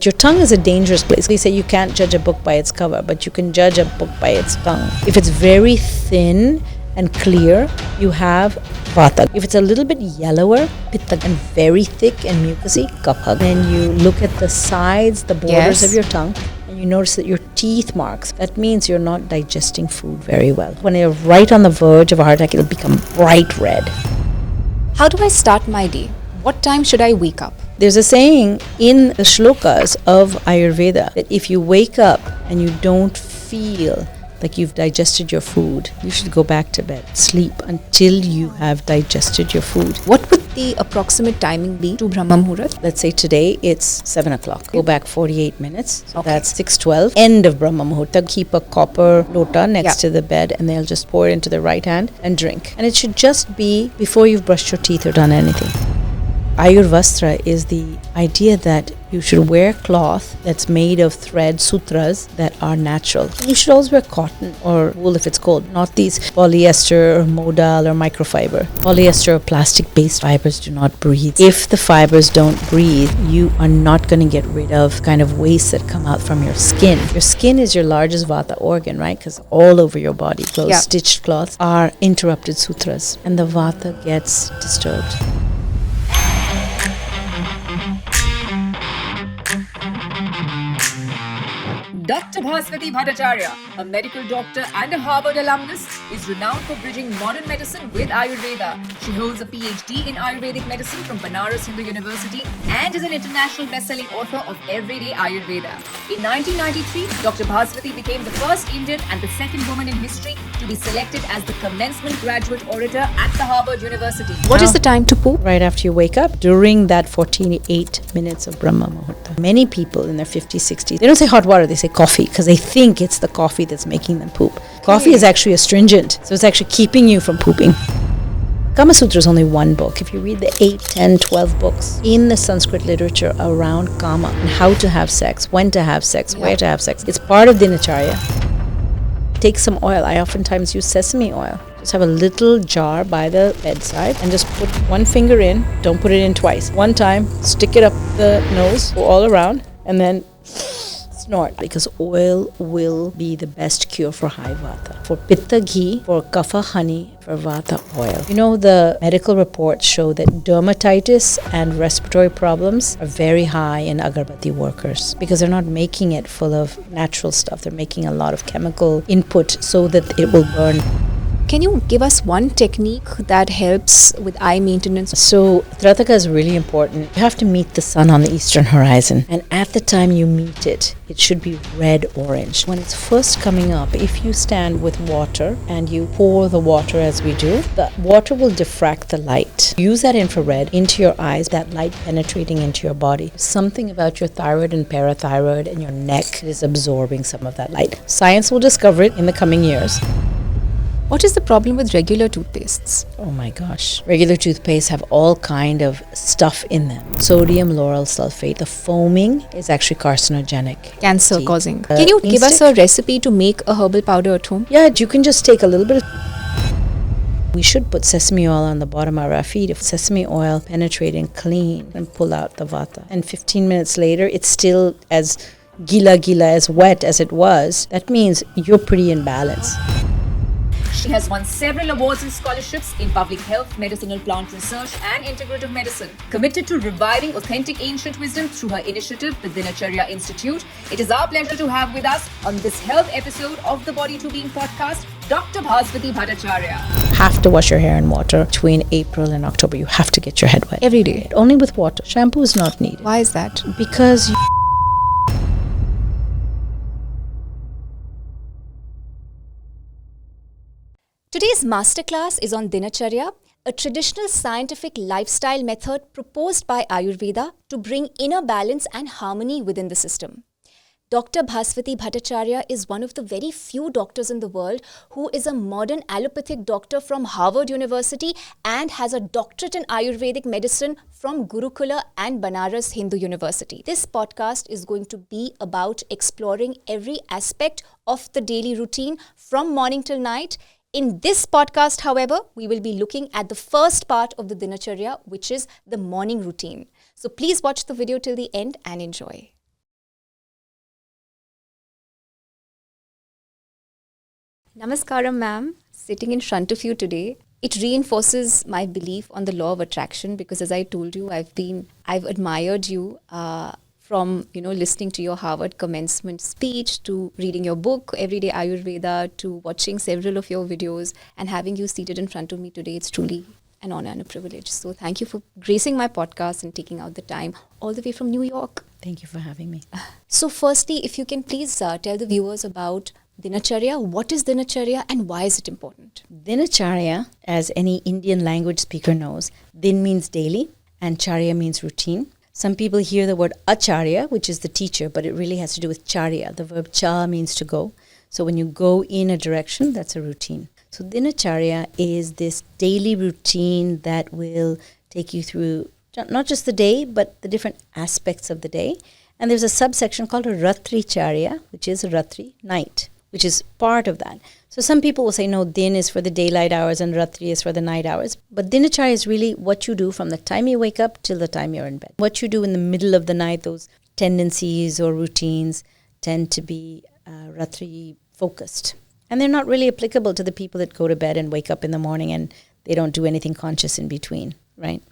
Your tongue is a dangerous place. They say you can't judge a book by its cover, but you can judge a book by its tongue. If it's very thin and clear, you have Vata. If it's a little bit yellower, Pitta, and very thick and mucousy, Kapha. Then you look at the sides, the borders of your tongue, and you notice that your teeth marks. That means you're not digesting food very well. When you're right on the verge of a heart attack, it'll become bright red. How do I start my day? What time should I wake up? There's a saying in the Shlokas of Ayurveda that if you wake up and you don't feel like you've digested your food, you should go back to bed. Sleep until you have digested your food. What would the approximate timing be to Brahma Muhurat? Let's say today it's 7 o'clock. Go back 48 minutes. So that's 6:12. End of Brahma Muhurta. Keep a copper lota next to the bed and they'll just pour it into the right hand and drink. And it should just be before you've brushed your teeth or done anything. Ayurvastra is the idea that you should wear cloth that's made of thread, sutras, that are natural. You should always wear cotton or wool if it's cold, not these polyester or modal or microfiber. Polyester or plastic-based fibers do not breathe. If the fibers don't breathe, you are not going to get rid of kind of waste that come out from your skin. Your skin is your largest vata organ, right? Because all over your body, those stitched cloths are interrupted sutras and the vata gets disturbed. Dr. Bhaswati Bhattacharya, a medical doctor and a Harvard alumnus, is renowned for bridging modern medicine with Ayurveda. She holds a PhD in Ayurvedic medicine from Banaras Hindu University and is an international best-selling author of Everyday Ayurveda. In 1993, Dr. Bhaswati became the first Indian and the second woman in history to be selected as the commencement graduate orator at the Harvard University. What is the time to poop? Right after you wake up, during that 48 minutes of Brahma Muhurta. Many people in their 50s, 60s, they don't say hot water, they say coffee, because they think it's the coffee that's making them poop. Coffee is actually astringent, so it's actually keeping you from pooping. Kama Sutra is only one book. If you read the 8, 10, 12 books in the Sanskrit literature around Kama and how to have sex, when to have sex, where to have sex, it's part of Dinacharya. Take some oil. I oftentimes use sesame oil. Just have a little jar by the bedside and just put one finger in. Don't put it in twice. One time, stick it up the nose, go all around, and then snort, because oil will be the best cure for high vata. For pitta, ghee. For kapha, honey. For vata, oil. You know, the medical reports show that dermatitis and respiratory problems are very high in agarbatti workers because they're not making it full of natural stuff. They're making a lot of chemical input so that it will burn. Can you give us one technique that helps with eye maintenance? So, Trataka is really important. You have to meet the sun on the eastern horizon. And at the time you meet it, it should be red-orange. When it's first coming up, if you stand with water and you pour the water as we do, the water will diffract the light. Use that infrared into your eyes, that light penetrating into your body. Something about your thyroid and parathyroid and your neck is absorbing some of that light. Science will discover it in the coming years. What is the problem with regular toothpastes? Oh my gosh. Regular toothpaste have all kind of stuff in them. Sodium lauryl sulfate. The foaming is actually carcinogenic. Cancer causing. Can you give us a recipe to make a herbal powder at home? Yeah, you can just take a little bit of... We should put sesame oil on the bottom of our feet. If sesame oil penetrating clean and pull out the vata. And 15 minutes later, it's still as gila as wet as it was. That means you're pretty in balance. She has won several awards and scholarships in public health, medicinal plant research, and integrative medicine. Committed to reviving authentic ancient wisdom through her initiative, the Dinacharya Institute, it is our pleasure to have with us on this health episode of the Body to Being podcast, Dr. Bhaswati Bhattacharya. Have to wash your hair in water between April and October. You have to get your head wet. Every day? Only with water. Shampoo is not needed. Why is that? Because Today's masterclass is on Dinacharya, a traditional scientific lifestyle method proposed by Ayurveda to bring inner balance and harmony within the system. Dr. Bhaswati Bhattacharya is one of the very few doctors in the world who is a modern allopathic doctor from Harvard University and has a doctorate in Ayurvedic medicine from Gurukula and Banaras Hindu University. This podcast is going to be about exploring every aspect of the daily routine from morning till night. In this podcast, however, we will be looking at the first part of the Dinacharya, which is the morning routine. So please watch the video till the end and enjoy. Namaskaram, ma'am. Sitting in front of you today, it reinforces my belief on the law of attraction because, as I told you, I've admired you from listening to your Harvard commencement speech to reading your book, Everyday Ayurveda, to watching several of your videos and having you seated in front of me today. It's truly an honor and a privilege. So thank you for gracing my podcast and taking out the time all the way from New York. Thank you for having me. So firstly, if you can please tell the viewers about Dinacharya. What is Dinacharya and why is it important? Dinacharya, as any Indian language speaker knows, Din means daily and Charya means routine. Some people hear the word Acharya, which is the teacher, but it really has to do with Charya. The verb cha means to go. So when you go in a direction, that's a routine. So Dinacharya is this daily routine that will take you through not just the day, but the different aspects of the day. And there's a subsection called a Ratri Charya, which is a Ratri, night, which is part of that. So some people will say, no, Din is for the daylight hours and Ratri is for the night hours. But Dinacharya is really what you do from the time you wake up till the time you're in bed. What you do in the middle of the night, those tendencies or routines tend to be Ratri focused. And they're not really applicable to the people that go to bed and wake up in the morning and they don't do anything conscious in between, right?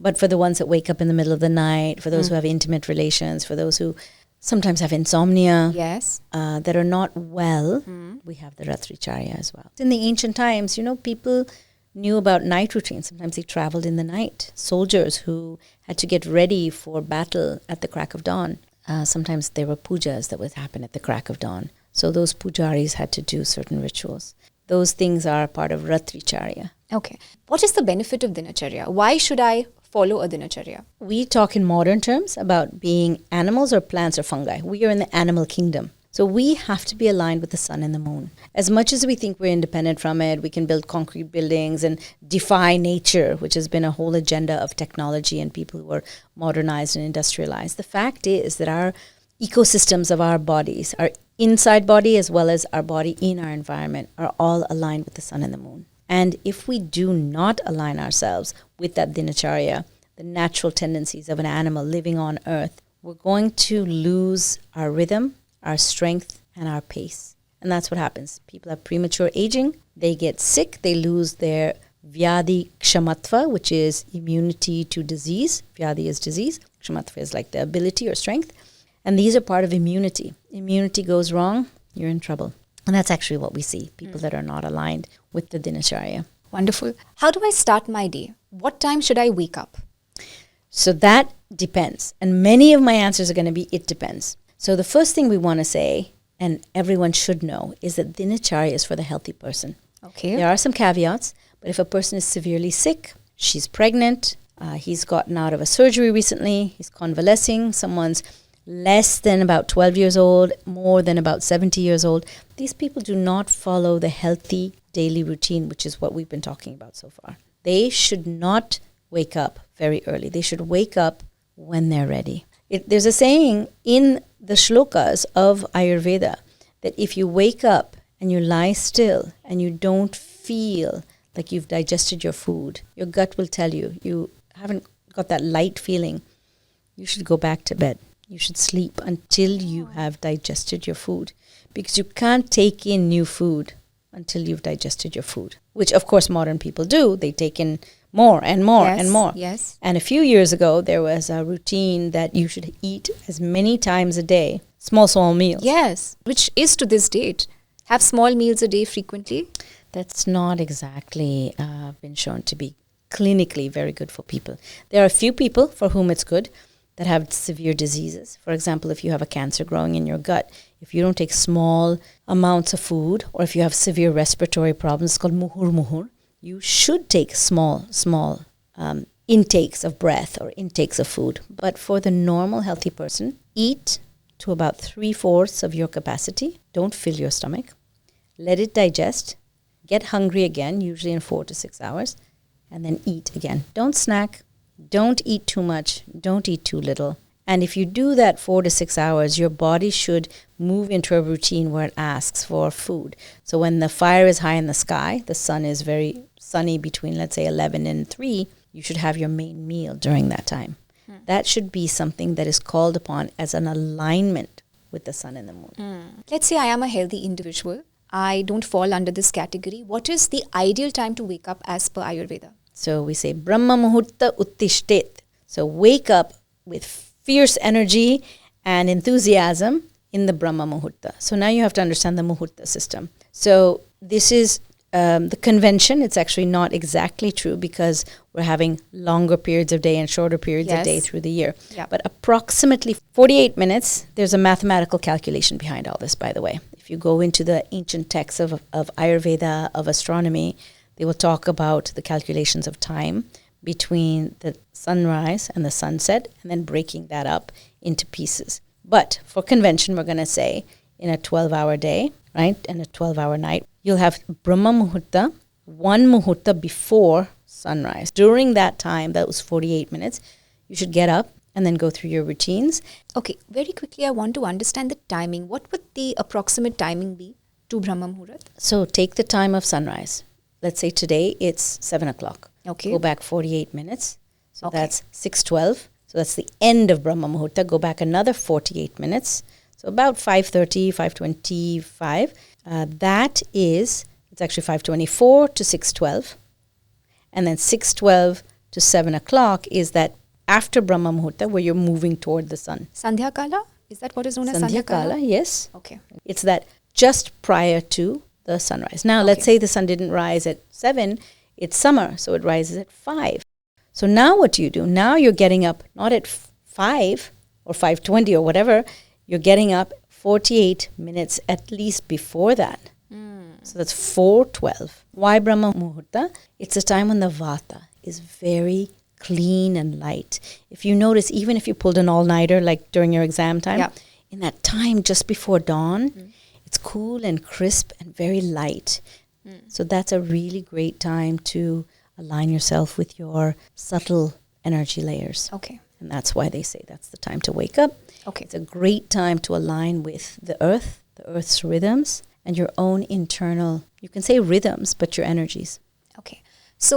But for the ones that wake up in the middle of the night, for those who have intimate relations, for those who sometimes have insomnia, Yes. that are not well, we have the Ratri Charya as well. In the ancient times, people knew about night routines. Sometimes they traveled in the night. Soldiers who had to get ready for battle at the crack of dawn. Sometimes there were pujas that would happen at the crack of dawn. So those pujaris had to do certain rituals. Those things are part of Ratri Charya. Okay. What is the benefit of Dinacharya? Why should I follow a Dinacharya? We talk in modern terms about being animals or plants or fungi. We are in the animal kingdom. So we have to be aligned with the sun and the moon. As much as we think we're independent from it, we can build concrete buildings and defy nature, which has been a whole agenda of technology and people who are modernized and industrialized. The fact is that our ecosystems of our bodies, our inside body as well as our body in our environment, are all aligned with the sun and the moon. And if we do not align ourselves with that Dinacharya, the natural tendencies of an animal living on earth, we're going to lose our rhythm, our strength, and our pace. And that's what happens. People have premature aging, they get sick, they lose their Vyadi Kshamatva, which is immunity to disease. Vyadi is disease. Kshamatva is like the ability or strength. And these are part of immunity. Immunity goes wrong, you're in trouble. And that's actually what we see, people that are not aligned with the Dinacharya. Wonderful. How do I start my day? What time should I wake up? So that depends. And many of my answers are going to be, it depends. So the first thing we want to say, and everyone should know, is that Dinacharya is for the healthy person. Okay. There are some caveats, but if a person is severely sick, she's pregnant, he's gotten out of a surgery recently, he's convalescing, someone's less than about 12 years old, more than about 70 years old, these people do not follow the healthy daily routine, which is what we've been talking about so far. They should not wake up very early. They should wake up when they're ready. There's a saying in the shlokas of Ayurveda that if you wake up and you lie still and you don't feel like you've digested your food, your gut will tell you, you haven't got that light feeling, you should go back to bed. You should sleep until you have digested your food, because you can't take in new food until you've digested your food, which of course modern people do. They take in more and more and more. Yes. And a few years ago, there was a routine that you should eat as many times a day, small meals. Yes, which is to this date. Have small meals a day frequently. That's not exactly been shown to be clinically very good for people. There are a few people for whom it's good that have severe diseases. For example, if you have a cancer growing in your gut, if you don't take small amounts of food, or if you have severe respiratory problems, it's called Muhur, you should take small intakes of breath or intakes of food. But for the normal healthy person, eat to about 3/4 of your capacity. Don't fill your stomach. Let it digest. Get hungry again, usually in 4 to 6 hours, and then eat again. Don't snack. Don't eat too much. Don't eat too little. And if you do that 4 to 6 hours, your body should move into a routine where it asks for food. So when the fire is high in the sky, the sun is very sunny between, let's say, 11 and 3, you should have your main meal during that time. That should be something that is called upon as an alignment with the sun and the moon. Let's say I am a healthy individual. I don't fall under this category. What is the ideal time to wake up as per Ayurveda? So we say Brahma Muhurta Uttishtet. So wake up with fierce energy and enthusiasm in the Brahma Muhurta. So now you have to understand the Muhurta system. So this is the convention. It's actually not exactly true because we're having longer periods of day and shorter periods of day through the year. Yeah. But approximately 48 minutes, there's a mathematical calculation behind all this, by the way. If you go into the ancient texts of Ayurveda, of astronomy, they will talk about the calculations of time between the sunrise and the sunset and then breaking that up into pieces. But for convention, we're going to say in a 12-hour day, right, and a 12-hour night, you'll have Brahma Muhurta, one Muhurta before sunrise. During that time, that was 48 minutes, you should get up and then go through your routines. Okay, very quickly, I want to understand the timing. What would the approximate timing be to Brahma Muhurat? So take the time of sunrise. Let's say today it's 7 o'clock. Okay. Go back 48 minutes. So that's 6:12. So that's the end of Brahma Muhurta. Go back another 48 minutes. So about 5:30, 5:25. It's actually 5:24 to 6:12. And then 6:12 to 7 o'clock is that after Brahma Muhurta where you're moving toward the sun. Sandhya Kala? Is that what is known as Sandhya Sandhya Kala? Kala, yes. Okay. It's that just prior to the sunrise. Now, let's say the sun didn't rise at 7. It's summer, so it rises at 5. So now what do you do? Now you're getting up not at 5 or 5:20 or whatever. You're getting up 48 minutes at least before that. So that's 4:12. Why Brahma Muhurta? It's a time when the Vata is very clean and light. If you notice, even if you pulled an all-nighter like during your exam time, in that time just before dawn, it's cool and crisp and very light. So that's a really great time to align yourself with your subtle energy layers. Okay. And that's why they say that's the time to wake up. Okay. It's a great time to align with the earth's rhythms, and your own internal, you can say rhythms, but your energies. Okay. So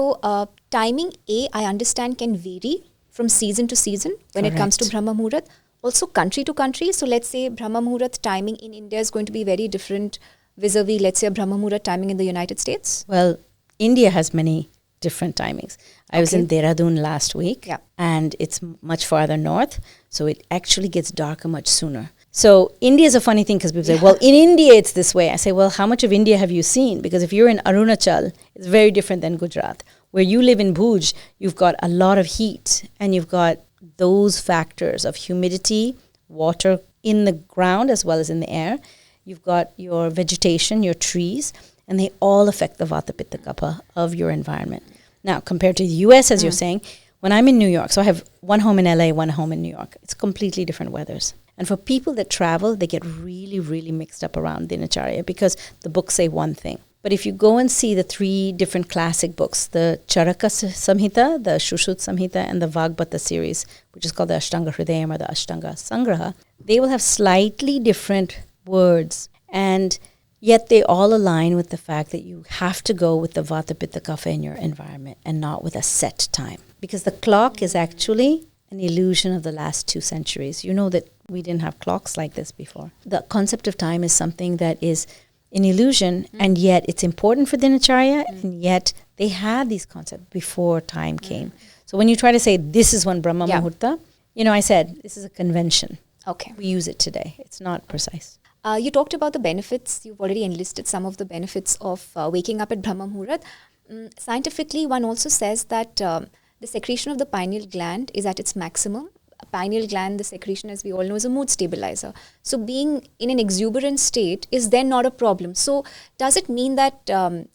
timing I understand can vary from season to season when it comes to Brahma Muhurat. Also country to country. So let's say Brahma Muhurat timing in India is going to be very different vis-a-vis, let's say, a Brahma Muhurat timing in the United States. Well, India has many different timings. I was in Dehradun last week, and it's much farther north, so it actually gets darker much sooner. So India is a funny thing because people say, well, in India it's this way. I say, well, how much of India have you seen? Because if you're in Arunachal, it's very different than Gujarat. Where you live in Bhuj, you've got a lot of heat, and you've got those factors of humidity, water in the ground as well as in the air. You've got your vegetation, your trees, and they all affect the Vata Pitta Kapha of your environment. Now, compared to the US, as you're saying, when I'm in New York, so I have one home in LA, one home in New York, it's completely different weathers. And for people that travel, they get really, really mixed up around Dinacharya because the books say one thing. But if you go and see the 3 different classic books, the Charaka Samhita, the Shushut Samhita, and the Vagbata series, which is called the Ashtanga Hridayam or the Ashtanga Sangraha, they will have slightly different words, and yet they all align with the fact that you have to go with the Vata Pitta Kapha in your environment and not with a set time. Because the clock is actually an illusion of the last 2 centuries. You know that we didn't have clocks like this before. The concept of time is something that is an illusion, and yet it's important for Dinacharya, and yet they had these concepts before time came. So when you try to say this is when Brahma Muhurta, I said this is a convention. Okay. We use it today. It's not precise. You talked about the benefits. You've already enlisted some of the benefits of waking up at Brahma Muhurat. Scientifically, one also says that the secretion of the pineal gland is at its maximum. A pineal gland, the secretion, as we all know, is a mood stabilizer. So being in an exuberant state is then not a problem. So does it mean that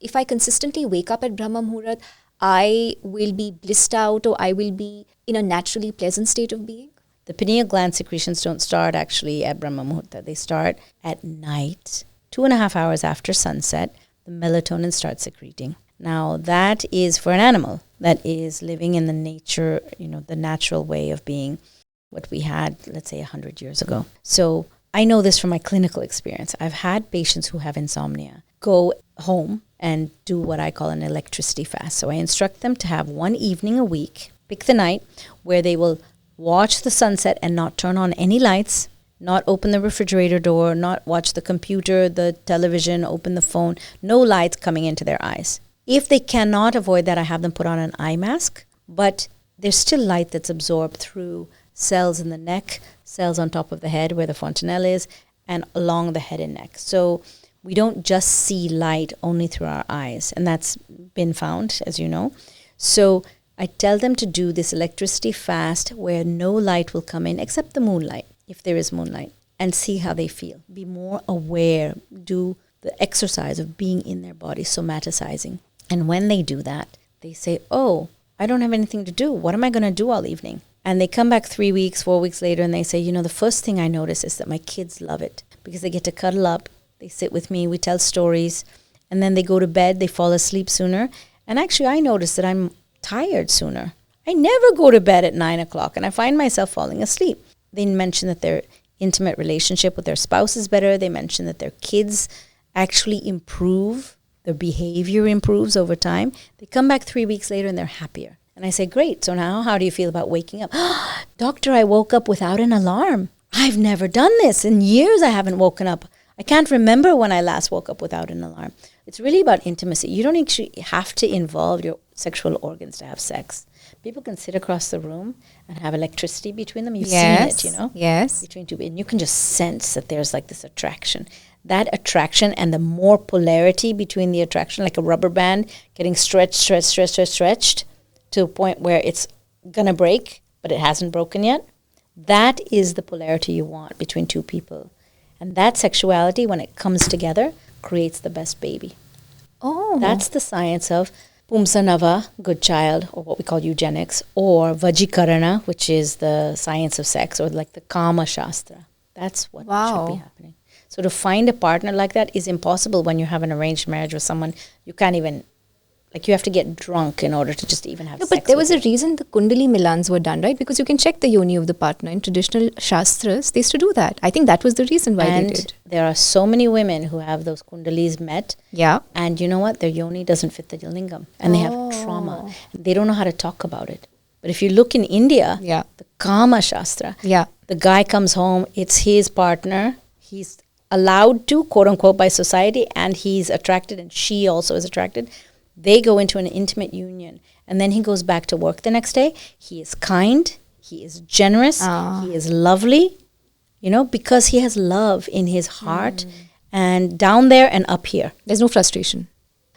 if I consistently wake up at Brahma Muhurat, I will be blissed out, or I will be in a naturally pleasant state of being? The pineal gland secretions don't start actually at Brahma Muhurta. They start at night, 2.5 hours after sunset. The melatonin starts secreting. Now that is for an animal that is living in the nature, the natural way of being, what we had, let's say, 100 years ago. So I know this from my clinical experience. I've had patients who have insomnia go home and do what I call an electricity fast. So I instruct them to have one evening a week, pick the night, where they will watch the sunset and not turn on any lights, not open the refrigerator door, not watch the computer, the television, open the phone, no lights coming into their eyes. If they cannot avoid that, I have them put on an eye mask, but there's still light that's absorbed through cells in the neck, cells on top of the head where the fontanelle is, and along the head and neck. So we don't just see light only through our eyes, and that's been found, as you know. So I tell them to do this electricity fast where no light will come in except the moonlight, if there is moonlight, and see how they feel. Be more aware. Do the exercise of being in their body, somaticizing. And when they do that, they say, oh, I don't have anything to do. What am I going to do all evening? And they come back 3 weeks, 4 weeks later, and they say, the first thing I notice is that my kids love it because they get to cuddle up. They sit with me. We tell stories. And then they go to bed. They fall asleep sooner. And actually, I notice that I'm tired sooner. I never go to bed at 9 o'clock, and I find myself falling asleep. They mention that their intimate relationship with their spouse is better. They mention that their kids actually improve. Their behavior improves over time. They come back 3 weeks later, and they're happier. And I say, great, so now how do you feel about waking up? Doctor, I woke up without an alarm. I've never done this. In years, I haven't woken up. I can't remember when I last woke up without an alarm. It's really about intimacy. You don't actually have to involve your sexual organs to have sex. People can sit across the room and have electricity between them. You've seen it, Yes. between two, and you can just sense that there's like this attraction. That attraction and the more polarity between the attraction, like a rubber band getting stretched to a point where it's going to break, but it hasn't broken yet. That is the polarity you want between two people. And that sexuality, when it comes together, creates the best baby. Oh. That's the science of Pumsanava, good child, or what we call eugenics, or Vajikarana, which is the science of sex, or like the Kama Shastra. That's what should be happening. So to find a partner like that is impossible when you have an arranged marriage with someone you can't even, like you have to get drunk in order to just even have sex. But there was a reason the Kundali Milans were done, right? Because you can check the yoni of the partner. In traditional Shastras, they used to do that. I think that was the reason why they did. There are so many women who have those Kundalis met. Yeah. And you know what? Their yoni doesn't fit the lingam. And they have trauma. They don't know how to talk about it. But if you look in India, the Kama Shastra, the guy comes home, it's his partner. He's allowed to, quote unquote, by society, and he's attracted, and she also is attracted. They go into an intimate union, and then he goes back to work the next day. He is kind, he is generous, he is lovely, because he has love in his heart, and down there and up here. There's no frustration.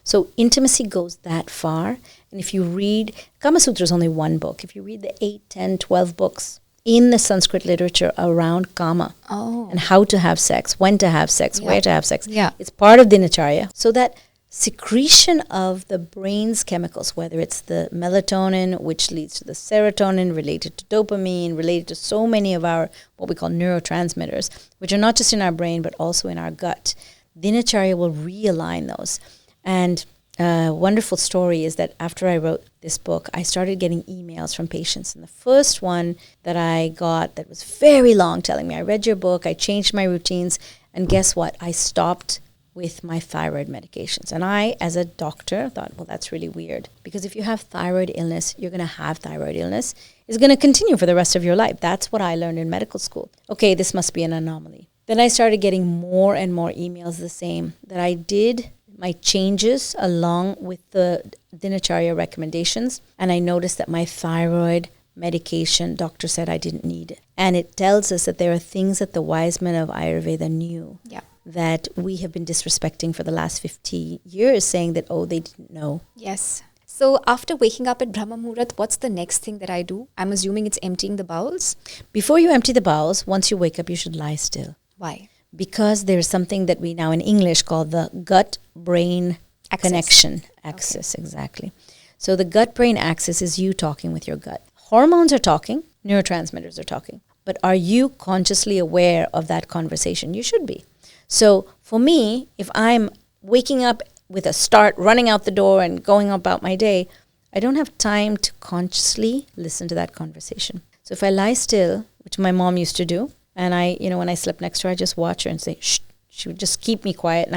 So intimacy goes that far. And if you read, Kama Sutra is only one book. If you read the 8, 10, 12 books in the Sanskrit literature around Kama and how to have sex, when to have sex, where to have sex, it's part of Dinacharya. So that secretion of the brain's chemicals, whether it's the melatonin, which leads to the serotonin, related to dopamine, related to so many of our, what we call neurotransmitters, which are not just in our brain, but also in our gut. Dinacharya will realign those. And a wonderful story is that after I wrote this book, I started getting emails from patients. And the first one that I got that was very long telling me, I read your book, I changed my routines, and guess what? I stopped with my thyroid medications. And I, as a doctor, thought, well, that's really weird. Because if you have thyroid illness, you're going to have thyroid illness. It's going to continue for the rest of your life. That's what I learned in medical school. Okay, this must be an anomaly. Then I started getting more and more emails the same, that I did my changes along with the Dinacharya recommendations, and I noticed that my thyroid medication, doctor said I didn't need it. And it tells us that there are things that the wise men of Ayurveda knew that we have been disrespecting for the last 50 years, saying that, they didn't know. Yes. So after waking up at Brahma Muhurat, what's the next thing that I do? I'm assuming it's emptying the bowels. Before you empty the bowels, once you wake up, you should lie still. Why? Because there's something that we now in English call the gut-brain connection. Axis, exactly. So the gut-brain axis is you talking with your gut. Hormones are talking, neurotransmitters are talking. But are you consciously aware of that conversation? You should be. So for me, if I'm waking up with a start, running out the door and going about my day, I don't have time to consciously listen to that conversation. So if I lie still, which my mom used to do, and I, when I slept next to her, I just watch her and say, shh. She would just keep me quiet, and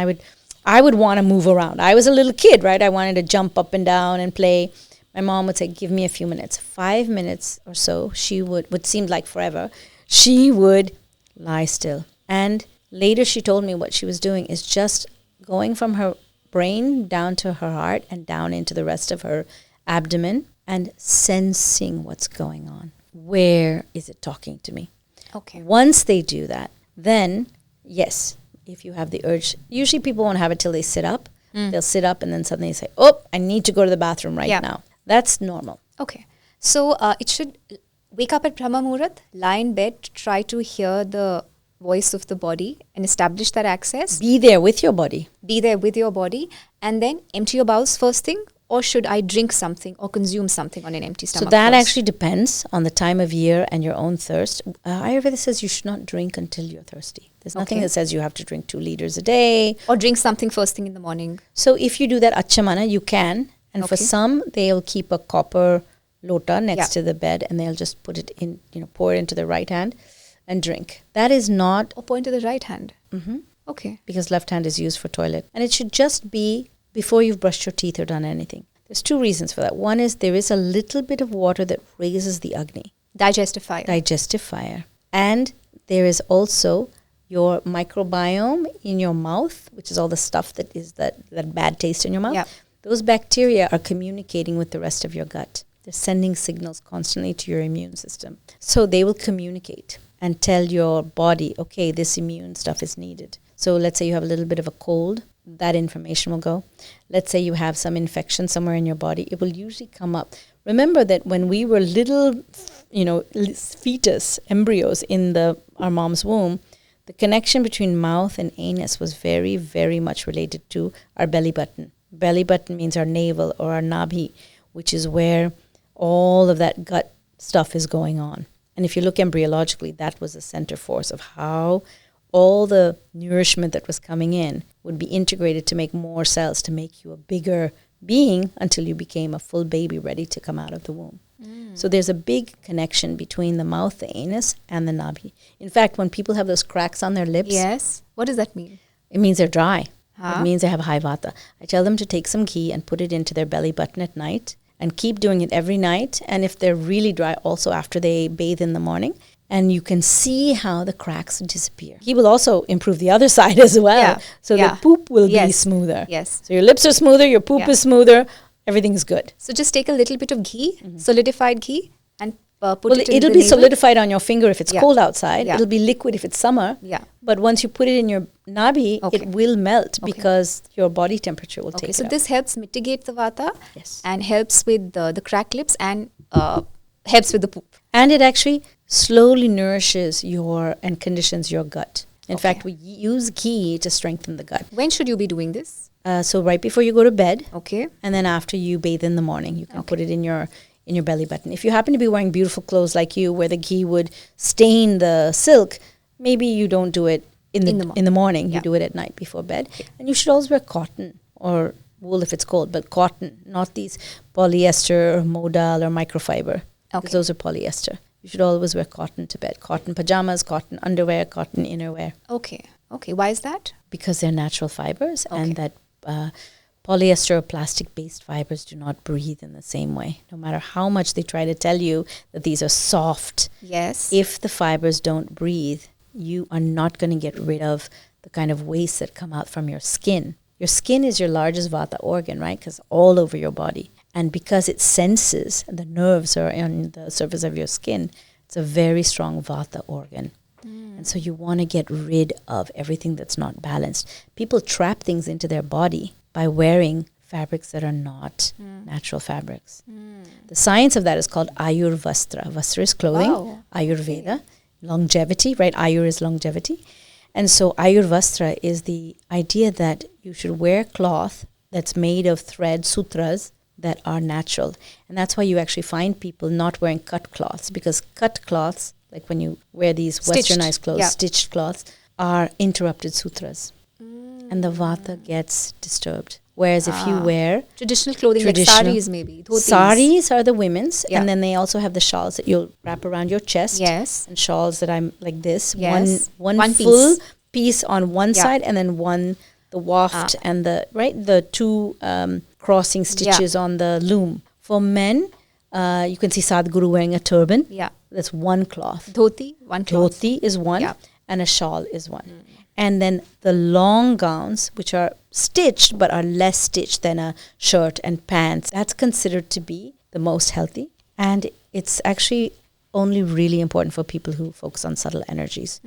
I would want to move around. I was a little kid, right? I wanted to jump up and down and play. My mom would say, give me a few minutes. 5 minutes or so, she would seem like forever, she would lie still. And later she told me what she was doing is just going from her brain down to her heart and down into the rest of her abdomen and sensing what's going on. Where is it talking to me? Okay. Once they do that, then yes, if you have the urge, usually people won't have it till they sit up. They'll sit up and then suddenly say, oh, I need to go to the bathroom right now. That's normal. Okay. So it should wake up at Brahma Muhurat, lie in bed, try to hear the voice of the body and establish that access. Be there with your body. Be there with your body and then empty your bowels first thing, or should I drink something or consume something on an empty stomach? So that first? actually depends on the time of year and your own thirst. Ayurveda says you should not drink until you're thirsty. There's nothing that says you have to drink 2 liters a day. Or drink something first thing in the morning. So if you do that achamana, you can. And for some, they'll keep a copper lota next to the bed and they'll just put it in, pour it into the right hand and drink. That is not... Or point to the right hand. Mm-hmm. Okay. Because left hand is used for toilet. And it should just be before you've brushed your teeth or done anything. There's 2 reasons for that. One is there is a little bit of water that raises the Agni. Digestive fire. Digestive fire. And there is also your microbiome in your mouth, which is all the stuff that is that bad taste in your mouth. Yeah. Those bacteria are communicating with the rest of your gut. They're sending signals constantly to your immune system. So they will communicate and tell your body, okay, this immune stuff is needed. So let's say you have a little bit of a cold, that information will go. Let's say you have some infection somewhere in your body, it will usually come up. Remember that when we were little, fetus, embryos in our mom's womb, the connection between mouth and anus was very, very much related to our belly button. Belly button means our navel or our nabhi, which is where all of that gut stuff is going on. And if you look embryologically, that was the center force of how all the nourishment that was coming in would be integrated to make more cells, to make you a bigger being until you became a full baby ready to come out of the womb. So there's a big connection between the mouth, the anus, and the nabhi. In fact, when people have those cracks on their lips, yes. What does that mean? it means they're dry. It means they have high vata. I tell them to take some ghee and put it into their belly button at night and keep doing it every night. And if they're really dry, also after they bathe in the morning. And you can see how the cracks disappear. He will also improve the other side as well. Yeah. So the poop will be smoother. Yes. So your lips are smoother, your poop is smoother, everything's good. So just take a little bit of ghee, solidified ghee, and put it in it'll the be navel. solidified on your finger if it's cold outside. Yeah. It'll be liquid if it's summer. Yeah. But once you put it in your nabhi, it will melt because your body temperature will take it So up. this helps mitigate the vata Yes. and helps with the cracked lips and helps with the poop. And it actually slowly nourishes and conditions your gut. In fact, we use ghee to strengthen the gut. When should you be doing this? So right before you go to bed, Okay. and then after you bathe in the morning, you can put it in your belly button. If you happen to be wearing beautiful clothes like you, where the ghee would stain the silk, maybe you don't do it in the morning. You do it at night before bed. And you should always wear cotton or wool if it's cold, but cotton, not these polyester or modal or microfiber. Because those are polyester. You should always wear cotton to bed. Cotton pajamas, cotton underwear, cotton innerwear. Okay. Why is that? Because they're natural fibers and that polyester or plastic-based fibers do not breathe in the same way. No matter how much they try to tell you that these are soft, Yes. if the fibers don't breathe, you are not going to get rid of the kind of waste that come out from your skin. Your skin is your largest vata organ, right? Because all over your body. And because it senses, the nerves are on the surface of your skin, it's a very strong vata organ. And so you want to get rid of everything that's not balanced. People trap things into their body by wearing fabrics that are not natural fabrics. The science of that is called Ayurvastra. Vastra is clothing, Ayurveda, longevity, right? Ayur is longevity. And so Ayurvastra is the idea that you should wear cloth that's made of thread, sutras, that are natural. And that's why you actually find people not wearing cut cloths, because cut cloths, like when you wear these westernized clothes, stitched cloths, are interrupted sutras. And the vata gets disturbed. Whereas if you wear Traditional clothing like saris maybe. Dhotis. saris are the women's, and then they also have the shawls that you'll wrap around your chest. Yes. And shawls that I'm like this. Yes. One full piece on one side, and then the waft and the two crossing stitches on the loom. For men, you can see Sadhguru wearing a turban. Yeah. That's one cloth. Dhoti, one cloth. Dhoti is one. Yeah. and a shawl is one. And then the long gowns, which are stitched but are less stitched than a shirt and pants, that's considered to be the most healthy. And it's actually only really important for people who focus on subtle energies.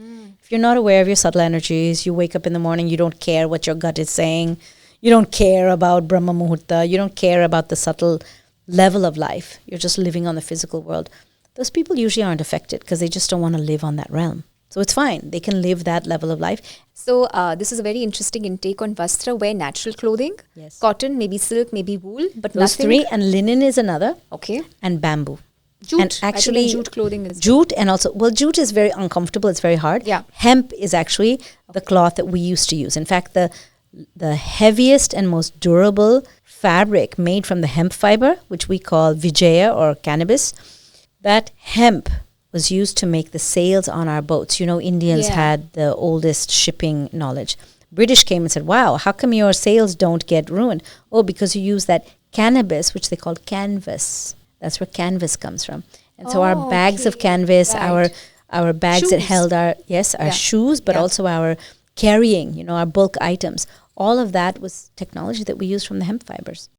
If you're not aware of your subtle energies, you wake up in the morning, you don't care what your gut is saying, you don't care about Brahma Muhurta, you don't care about the subtle level of life, you're just living on the physical world. Those people usually aren't affected because they just don't want to live on that realm. So it's fine. They can live that level of life. So this is a very interesting intake on Vastra. Wear natural clothing. Yes. Cotton, maybe silk, maybe wool, but Those nothing. three, and linen is another. Okay. And bamboo. Jute. And actually, I think jute clothing is jute, and also, well, jute is very uncomfortable. It's very hard. Yeah. Hemp is actually the cloth that we used to use. In fact, the heaviest and most durable fabric made from the hemp fiber, which we call Vijaya or cannabis, that hemp was used to make the sails on our boats. You know, Indians had the oldest shipping knowledge. British came and said, wow, how come your sails don't get ruined? Oh, because you use that cannabis, which they called canvas. That's where canvas comes from. And so our bags of canvas, our bags that held our shoes, but also our carrying, our bulk items, all of that was technology that we used from the hemp fibers.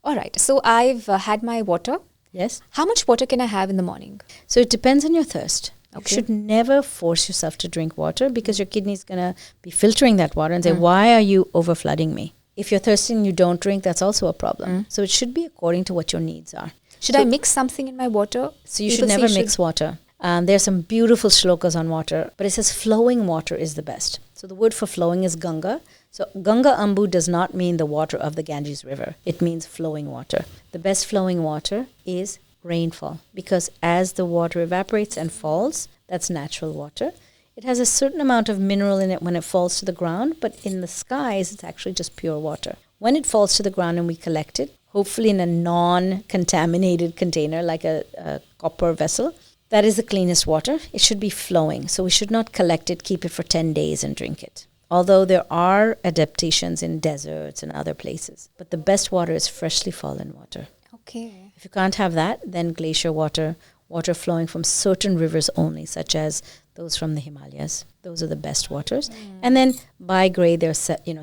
All right. So I've had my water. Yes. How much water can I have in the morning? So it depends on your thirst. Okay. You should never force yourself to drink water because your kidney is going to be filtering that water and say, why are you overflooding me? If you're thirsty and you don't drink, that's also a problem. So it should be according to what your needs are. Should I mix something in my water? So you should never mix water. There's some beautiful shlokas on water, but it says flowing water is the best. So the word for flowing is Ganga. So Ganga Ambu does not mean the water of the Ganges River. It means flowing water. The best flowing water is rainfall because as the water evaporates and falls, that's natural water. It has a certain amount of mineral in it when it falls to the ground, but in the skies, it's actually just pure water. When it falls to the ground and we collect it, hopefully in a non-contaminated container like a copper vessel, that is the cleanest water. It should be flowing. So we should not collect it, keep it for 10 days and drink it. Although there are adaptations in deserts and other places. But the best water is freshly fallen water. Okay. If you can't have that, then glacier water, water flowing from certain rivers only, such as those from the Himalayas. Those are the best waters. And then by grade, there are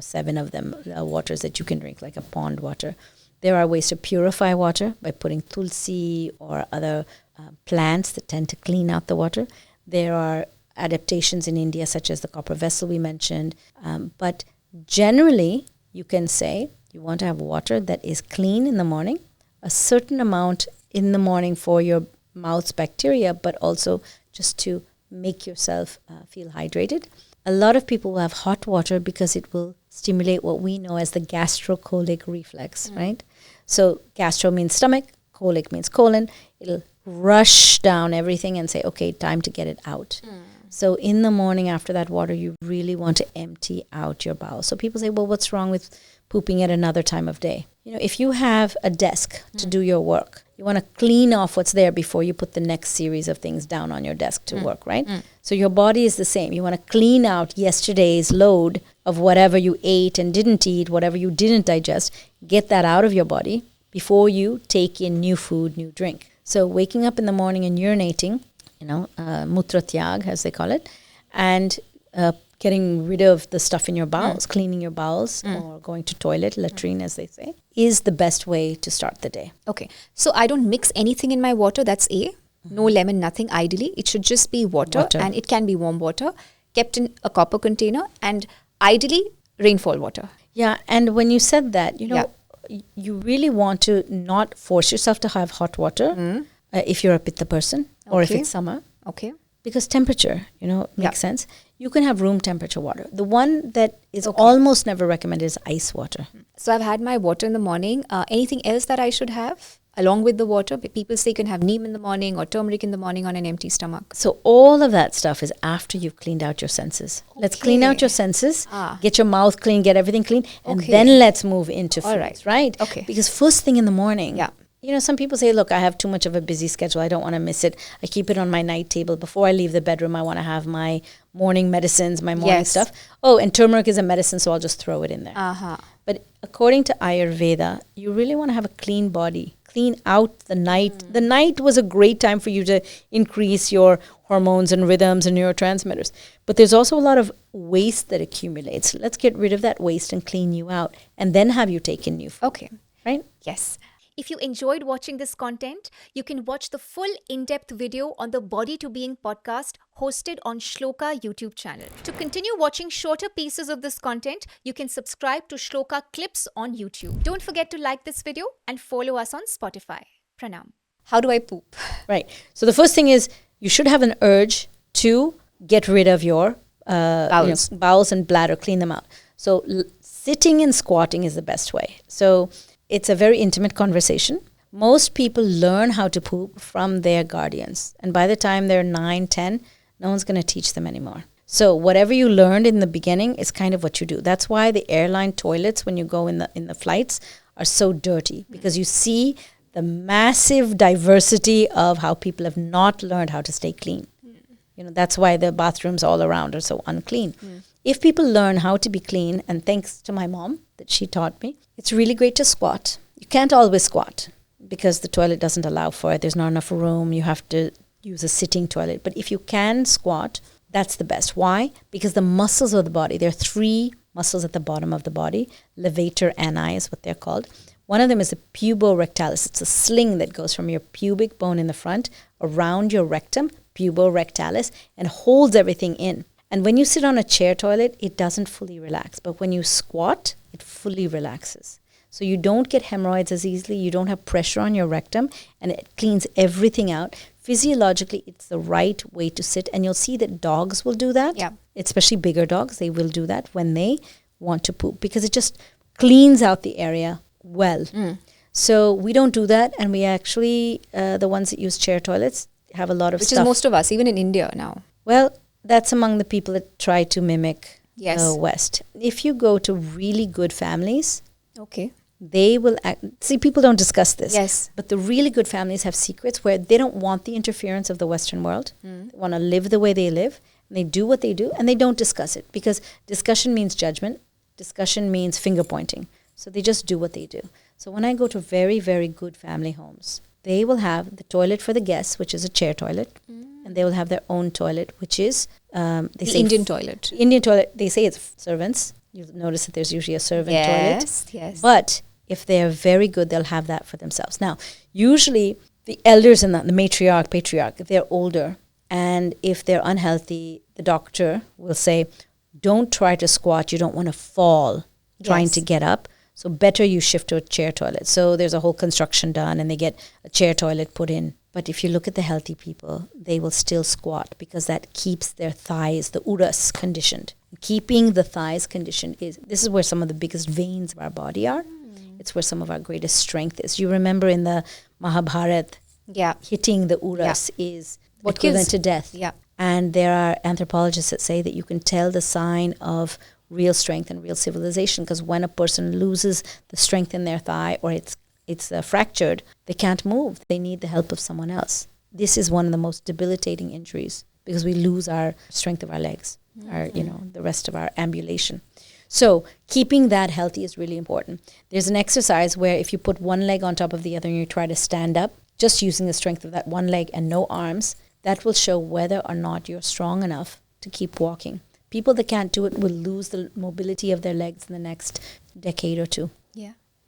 7 of them, waters that you can drink, like a pond water. There are ways to purify water by putting tulsi or other plants that tend to clean out the water. There are adaptations in India, such as the copper vessel we mentioned. But generally, you can say you want to have water that is clean in the morning, a certain amount in the morning for your mouth's bacteria, but also just to make yourself feel hydrated. A lot of people will have hot water because it will stimulate what we know as the gastrocolic reflex, right? So gastro means stomach, colic means colon. It'll rush down everything and say, okay, time to get it out. So in the morning after that water, you really want to empty out your bowels. So people say, well, what's wrong with pooping at another time of day? If you have a desk to do your work, you want to clean off what's there before you put the next series of things down on your desk to work, right? So your body is the same. You want to clean out yesterday's load of whatever you ate and didn't eat, whatever you didn't digest, get that out of your body before you take in new food, new drink. So waking up in the morning and urinating, mutra tyag, as they call it, and getting rid of the stuff in your bowels, cleaning your bowels or going to toilet, latrine as they say, is the best way to start the day. Okay. So I don't mix anything in my water. That's A. No lemon, nothing. Ideally, it should just be water. And it can be warm water kept in a copper container and ideally rainfall water. Yeah. And when you said that, you really want to not force yourself to have hot water if you're a pitta person or if it's summer. Okay. Because temperature, makes sense. You can have room temperature water. The one that is almost never recommended is ice water. So I've had my water in the morning. Anything else that I should have along with the water? People say you can have neem in the morning or turmeric in the morning on an empty stomach. So all of that stuff is after you've cleaned out your senses. Let's clean out your senses, get your mouth clean, get everything clean, and then let's move into foods, right? Okay. Because first thing in the morning, some people say, look, I have too much of a busy schedule. I don't want to miss it. I keep it on my night table. Before I leave the bedroom, I want to have my morning medicines, my morning stuff. Oh, and turmeric is a medicine, so I'll just throw it in there. But according to Ayurveda, you really want to have a clean body. Clean out the night. The night was a great time for you to increase your hormones and rhythms and neurotransmitters. But there's also a lot of waste that accumulates. Let's get rid of that waste and clean you out and then have you take in new food. Okay. Right? Yes. If you enjoyed watching this content, you can watch the full in-depth video on the Body to Being podcast hosted on Shloka YouTube channel. To continue watching shorter pieces of this content, you can subscribe to Shloka Clips on YouTube. Don't forget to like this video and follow us on Spotify. Pranam. How do I poop? Right. So the first thing is you should have an urge to get rid of your bowels and bladder, clean them out. So sitting and squatting is the best way. So it's a very intimate conversation. Most people learn how to poop from their guardians. And by the time they're 9, 10, no one's going to teach them anymore. So whatever you learned in the beginning is kind of what you do. That's why the airline toilets, when you go in the flights, are so dirty. Because you see the massive diversity of how people have not learned how to stay clean. That's why the bathrooms all around are so unclean. If people learn how to be clean, and thanks to my mom that she taught me, it's really great to squat. You can't always squat because the toilet doesn't allow for it. There's not enough room. You have to use a sitting toilet. But if you can squat, that's the best. Why? Because the muscles of the body, there are 3 muscles at the bottom of the body. Levator ani is what they're called. One of them is the puborectalis. It's a sling that goes from your pubic bone in the front around your rectum, puborectalis, and holds everything in. And when you sit on a chair toilet, it doesn't fully relax. But when you squat, it fully relaxes. So you don't get hemorrhoids as easily. You don't have pressure on your rectum, and it cleans everything out. Physiologically, it's the right way to sit. And you'll see that dogs will do that. Yeah. Especially bigger dogs, they will do that when they want to poop because it just cleans out the area well. So we don't do that, and we actually, the ones that use chair toilets, have a lot of Which stuff. is most of us, even in India now. Well, that's among the people that try to mimic Yes. the West. If you go to really good families, Okay. they will see, people don't discuss this. Yes. But the really good families have secrets where they don't want the interference of the Western world. They want to live the way they live, and they do what they do, and they don't discuss it because discussion means judgment. Discussion means finger pointing. So they just do what they do. So when I go to very, very good family homes, they will have the toilet for the guests, which is a chair toilet, and they will have their own toilet, which is The Indian toilet. Indian toilet. They say it's servants. You'll notice that there's usually a servant toilet. Yes. But if they're very good, they'll have that for themselves. Now, usually the elders and the matriarch, patriarch, if they're older and if they're unhealthy, the doctor will say, don't try to squat. You don't want to fall trying to get up. So better you shift to a chair toilet. So there's a whole construction done and they get a chair toilet put in. But if you look at the healthy people, they will still squat because that keeps their thighs, the uras, conditioned. Keeping the thighs conditioned this is where some of the biggest veins of our body are. It's where some of our greatest strength is. You remember in the Mahabharata, hitting the uras is What equivalent kills. to death. Yeah. And there are anthropologists that say that you can tell the sign of real strength and real civilization because when a person loses the strength in their thigh or it's fractured, they can't move. They need the help of someone else. This is one of the most debilitating injuries because we lose our strength of our legs, the rest of our ambulation. So keeping that healthy is really important. There's an exercise where if you put one leg on top of the other and you try to stand up, just using the strength of that one leg and no arms, that will show whether or not you're strong enough to keep walking. People that can't do it will lose the mobility of their legs in the next decade or two.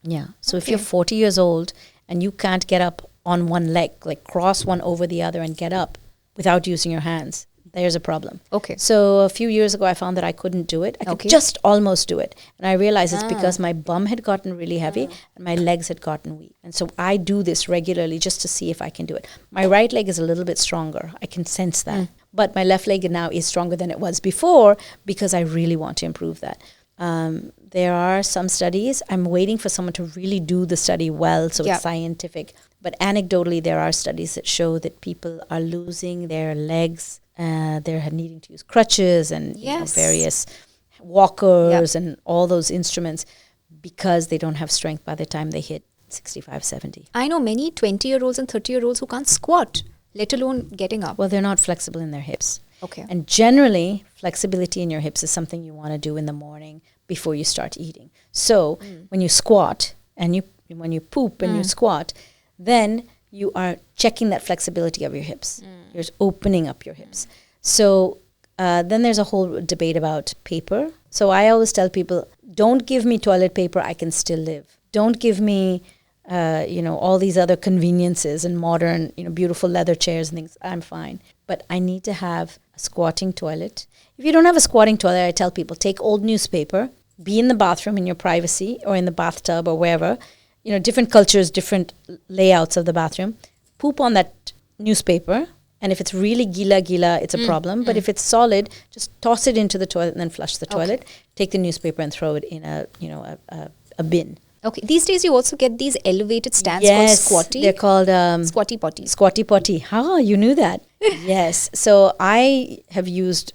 Yeah. So if you're 40 years old and you can't get up on one leg, like cross one over the other and get up without using your hands, there's a problem. Okay. So a few years ago, I found that I couldn't do it. I could just almost do it. And I realized it's because my bum had gotten really heavy and my legs had gotten weak. And so I do this regularly just to see if I can do it. My right leg is a little bit stronger. I can sense that. But my left leg now is stronger than it was before because I really want to improve that. There are some studies. I'm waiting for someone to really do the study well so it's scientific. But anecdotally, there are studies that show that people are losing their legs. They're needing to use crutches and various walkers and all those instruments because they don't have strength by the time they hit 65, 70. I know many 20-year-olds and 30-year-olds who can't squat, let alone getting up. Well, they're not flexible in their hips. Okay. And generally, flexibility in your hips is something you want to do in the morning before you start eating. So when you squat and when you poop and you squat, then you are checking that flexibility of your hips. You're just opening up your hips. So then there's a whole debate about paper. So I always tell people, don't give me toilet paper, I can still live. Don't give me, all these other conveniences and modern, beautiful leather chairs and things. I'm fine. But I need to have a squatting toilet. If you don't have a squatting toilet, I tell people, take old newspaper, be in the bathroom in your privacy or in the bathtub or wherever, different cultures, different layouts of the bathroom, poop on that newspaper. And if it's really gila, it's a problem. But if it's solid, just toss it into the toilet and then flush the toilet. Take the newspaper and throw it in a bin. Okay. These days you also get these elevated stands called squatty. They're called Squatty potty. Squatty potty. How you knew that? Yes. So I have used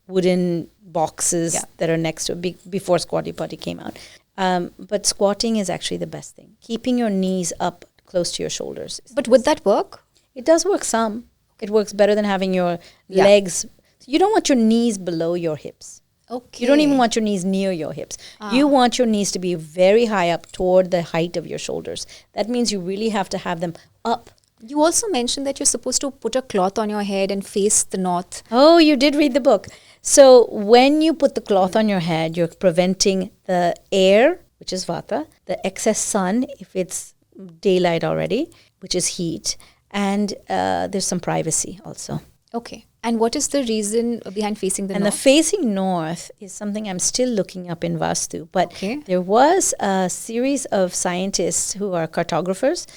wooden boxes that are next to it before Squatty potty came out. But squatting is actually the best thing. Keeping your knees up close to your shoulders. But would that work? It does work some. It works better than having your legs. You don't want your knees below your hips. Okay. You don't even want your knees near your hips. You want your knees to be very high up toward the height of your shoulders. That means you really have to have them up. You also mentioned that you're supposed to put a cloth on your head and face the north. Oh, you did read the book. So when you put the cloth on your head, you're preventing the air, which is vata, the excess sun, if it's daylight already, which is heat, and there's some privacy also. Okay. And what is the reason behind facing the north? And the facing north is something I'm still looking up in Vastu. But there was a series of scientists who are cartographers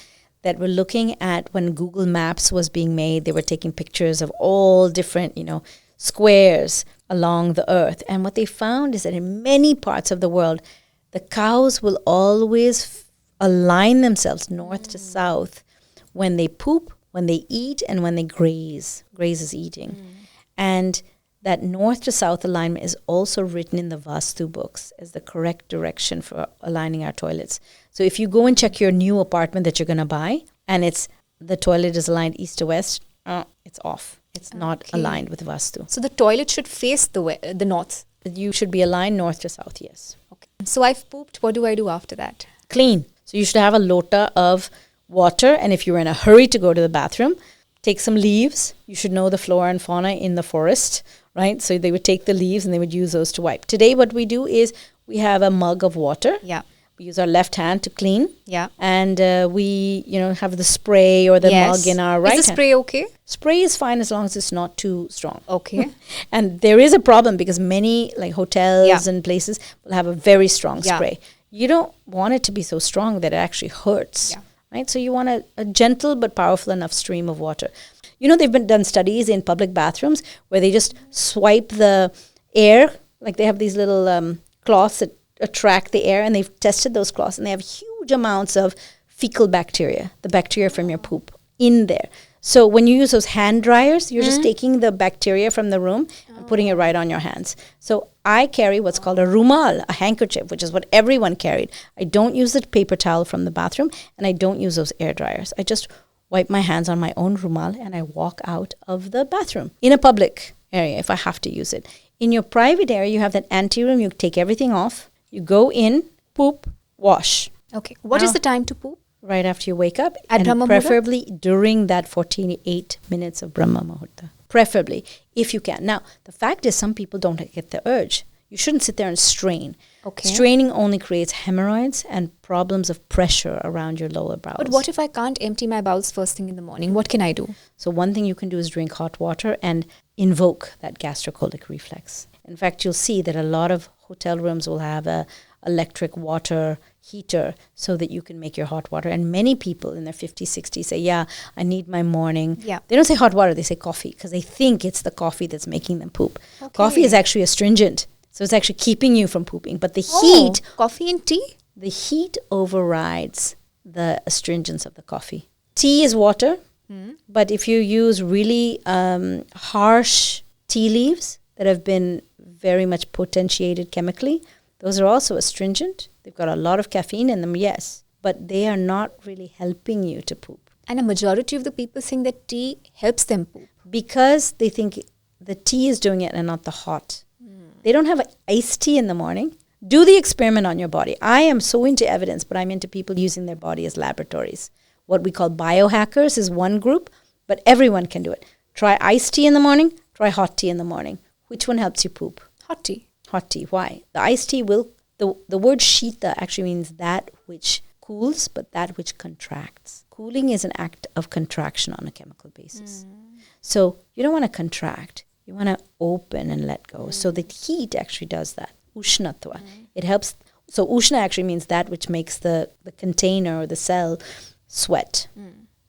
that were looking at when Google Maps was being made. They were taking pictures of all different, squares along the earth. And what they found is that in many parts of the world, the cows will always align themselves north to south when they poop, when they eat, and when they graze. Graze is eating. And that north to south alignment is also written in the Vastu books as the correct direction for aligning our toilets. So if you go and check your new apartment that you're going to buy, and the toilet is aligned east to west, it's off. It's not aligned with Vastu. So the toilet should face the north. You should be aligned north to south, yes. Okay. So I've pooped. What do I do after that? Clean. So you should have a lota of water, and if you're in a hurry to go to the bathroom, take some leaves. You should know the flora and fauna in the forest, right? So they would take the leaves and they would use those to wipe. Today what we do is we have a mug of water. Yeah. We use our left hand to clean. Yeah. And we, have the spray or the mug in our right hand. Is the spray okay? Spray is fine as long as it's not too strong. Okay. And there is a problem because many hotels and places will have a very strong spray. You don't want it to be so strong that it actually hurts. Yeah. Right? So you want a gentle but powerful enough stream of water. They've been done studies in public bathrooms where they just swipe the air, like they have these little cloths that attract the air, and they've tested those cloths, and they have huge amounts of fecal bacteria, the bacteria from your poop, in there. So when you use those hand dryers, you're just taking the bacteria from the room and putting it right on your hands. So I carry what's called a rumal, a handkerchief, which is what everyone carried. I don't use the paper towel from the bathroom, and I don't use those air dryers. I just wipe my hands on my own rumal, and I walk out of the bathroom in a public area if I have to use it. In your private area, you have that anteroom. You take everything off. You go in, poop, wash. Okay. What is the time to poop? Right after you wake up. At and Brahma preferably during that 48 minutes of Brahma Muhurta. Preferably, if you can. Now, the fact is some people don't get the urge. You shouldn't sit there and strain. Okay. Straining only creates hemorrhoids and problems of pressure around your lower bowels. But what if I can't empty my bowels first thing in the morning? What can I do? So one thing you can do is drink hot water and invoke that gastrocolic reflex. In fact, you'll see that a lot of hotel rooms will have a electric water heater so that you can make your hot water. And many people in their 50s, 60s say, I need my morning. Yeah. They don't say hot water, they say coffee because they think it's the coffee that's making them poop. Okay. Coffee is actually astringent. So it's actually keeping you from pooping. But the heat... Coffee and tea? The heat overrides the astringence of the coffee. Tea is water. But if you use really harsh tea leaves that have been very much potentiated chemically, those are also astringent. They've got a lot of caffeine in them, yes. But they are not really helping you to poop. And a majority of the people think that tea helps them poop. Because they think the tea is doing it and not the hot. They don't have iced tea in the morning. Do the experiment on your body. I am so into evidence, but I'm into people using their body as laboratories. what we call biohackers is one group, but everyone can do it. Try iced tea in the morning, try hot tea in the morning. Which one helps you poop? Hot tea. Hot tea. Why? The iced tea will, the word shita actually means that which cools, but that which contracts. Cooling is an act of contraction on a chemical basis. So you don't want to contract. You want to open and let go. So the heat actually does that. Ushnatva. It helps. So ushna actually means that which makes the container or the cell sweat.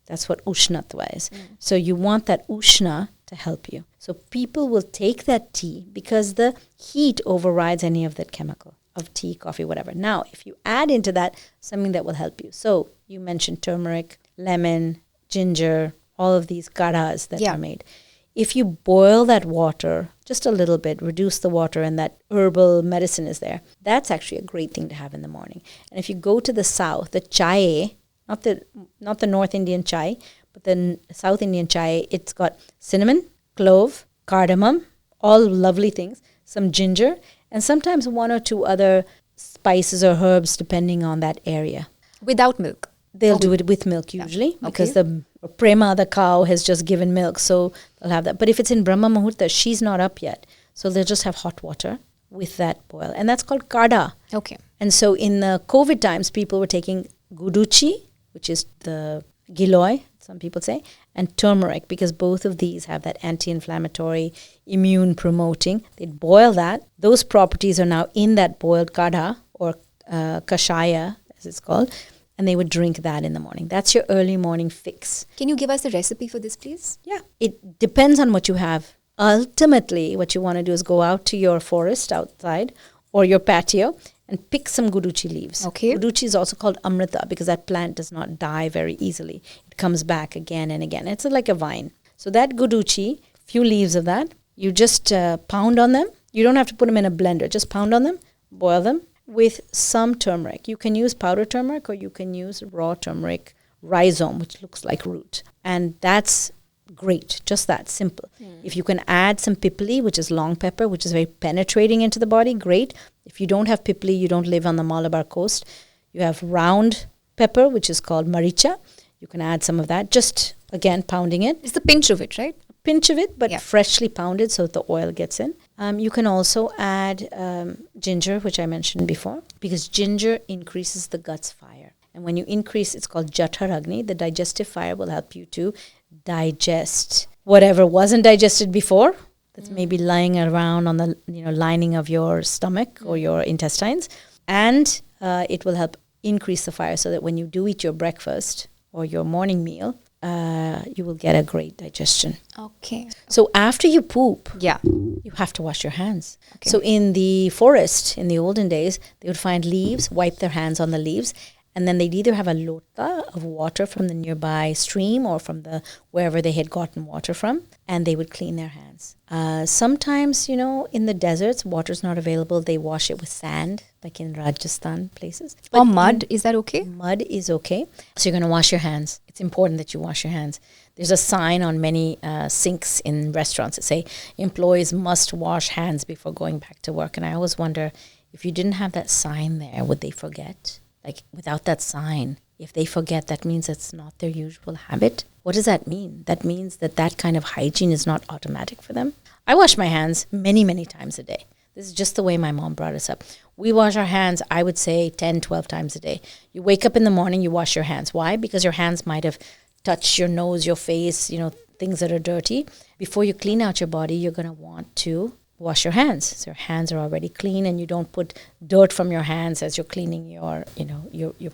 That's what ushnatva is. So you want that ushna to help you. So people will take that tea because the heat overrides any of that chemical of tea, coffee, whatever. Now, if you add into that something that will help you. So you mentioned turmeric, lemon, ginger, all of these kadhas that are made. If you boil that water just a little bit, reduce the water, and that herbal medicine is there, that's actually a great thing to have in the morning. And if you go to the south, the chai, not the North Indian chai, but the South Indian chai, it's got cinnamon, clove, cardamom, all lovely things, some ginger, and sometimes one or two other spices or herbs depending on that area. Without milk? They'll do it with milk usually because the prema, the cow, has just given milk, so they'll have that. But if it's in Brahma Muhurta, she's not up yet, so they'll just have hot water with that boil. And that's called kada. Okay. And so in the COVID times, people were taking guduchi, which is the giloy, some people say, and turmeric, because both of these have that anti-inflammatory, immune promoting. They'd boil that. Those properties are now in that boiled kada or kashaya, as it's called, and they would drink that in the morning. That's your early morning fix. Can you give us the recipe for this, please? Yeah. It depends on what you have. Ultimately, what you want to do is go out to your forest outside or your patio and pick some guduchi leaves. Okay. Guduchi is also called amrita because that plant does not die very easily. It comes back again and again. It's like a vine. So that guduchi, few leaves of that, you just pound on them. You don't have to put them in a blender. Just pound on them, boil them with some turmeric. You can use powdered turmeric or you can use raw turmeric rhizome, which looks like root. And that's great, just that simple. If you can add some pipali, which is long pepper, which is very penetrating into the body, great. If you don't have pipali, you don't live on the Malabar coast, you have round pepper, which is called maricha. You can add some of that, just again pounding it. It's the pinch of it, right? A pinch of it, but freshly pounded so that the oil gets in. You can also add ginger, which I mentioned before, because ginger increases the gut's fire. And when you increase, it's called Jatharagni, the digestive fire will help you to digest whatever wasn't digested before, that's maybe lying around on the lining of your stomach or your intestines. And it will help increase the fire so that when you do eat your breakfast or your morning meal, you will get a great digestion. Okay. So after you poop, Yeah. you have to wash your hands. Okay. So in the forest, in the olden days, they would find leaves, wipe their hands on the leaves, and then they'd either have a lota of water from the nearby stream or from the wherever they had gotten water from, and they would clean their hands. Sometimes, in the deserts, water's not available. They wash it with sand, like in Rajasthan places. Or mud, is that okay? Mud is okay. So you're going to wash your hands. It's important that you wash your hands. There's a sign on many sinks in restaurants that say employees must wash hands before going back to work. And I always wonder, if you didn't have that sign there, would they forget? Like without that sign, if they forget, that means it's not their usual habit. What does that mean? That means that kind of hygiene is not automatic for them. I wash my hands many, many times a day. This is just the way my mom brought us up. We wash our hands, I would say 10, 12 times a day. You wake up in the morning, you wash your hands. Why? Because your hands might have touched your nose, your face, things that are dirty. Before you clean out your body, you're going to want to wash your hands. So your hands are already clean and you don't put dirt from your hands as you're cleaning your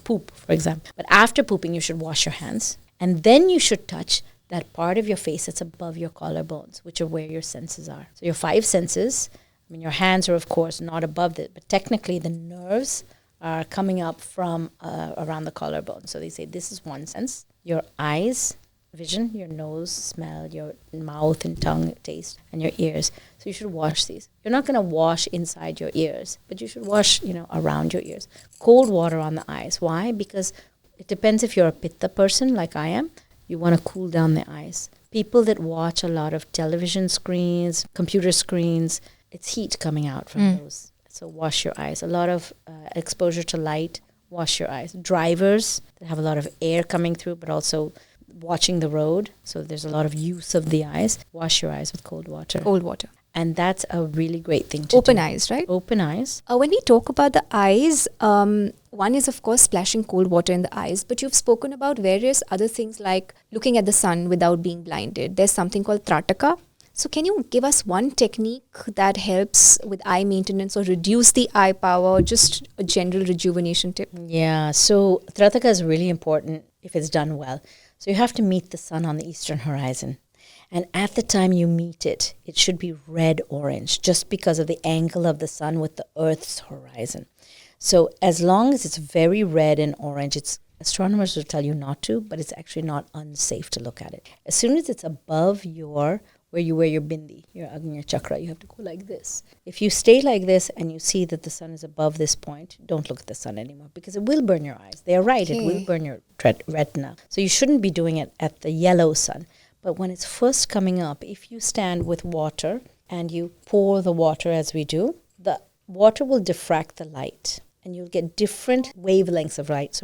poop, for example. But after pooping, you should wash your hands. And then you should touch that part of your face that's above your collarbones, which are where your senses are. So your 5 senses, your hands are, of course, not above it, but technically the nerves are coming up from around the collarbone. So they say this is one sense. Your eyes, vision, your nose, smell, your mouth and tongue, taste, and your ears. So you should wash these. You're not going to wash inside your ears, but you should wash, around your ears. Cold water on the eyes. Why? Because it depends if you're a pitta person like I am. You want to cool down the eyes. People that watch a lot of television screens, computer screens, it's heat coming out from those. So wash your eyes. A lot of exposure to light, wash your eyes. Drivers that have a lot of air coming through, but also watching the road, so there's a lot of use of the eyes, wash your eyes with cold water. Cold water. And that's a really great thing to Open do. eyes, right? Open eyes. When we talk about the eyes, one is of course splashing cold water in the eyes, but you've spoken about various other things like looking at the sun without being blinded. There's something called Trataka. So can you give us one technique that helps with eye maintenance or reduce the eye power, just a general rejuvenation tip? Yeah, so Trataka is really important if it's done well. So you have to meet the sun on the eastern horizon. And at the time you meet it, it should be red-orange, just because of the angle of the sun with the Earth's horizon. So as long as it's very red and orange, astronomers will tell you not to, but it's actually not unsafe to look at it. As soon as it's above where you wear your bindi, your Agnya chakra, you have to go like this. If you stay like this and you see that the sun is above this point, don't look at the sun anymore, because it will burn your eyes. They are right, It will burn your retina. So you shouldn't be doing it at the yellow sun. But when it's first coming up, if you stand with water and you pour the water as we do, the water will diffract the light. And you'll get different wavelengths of light,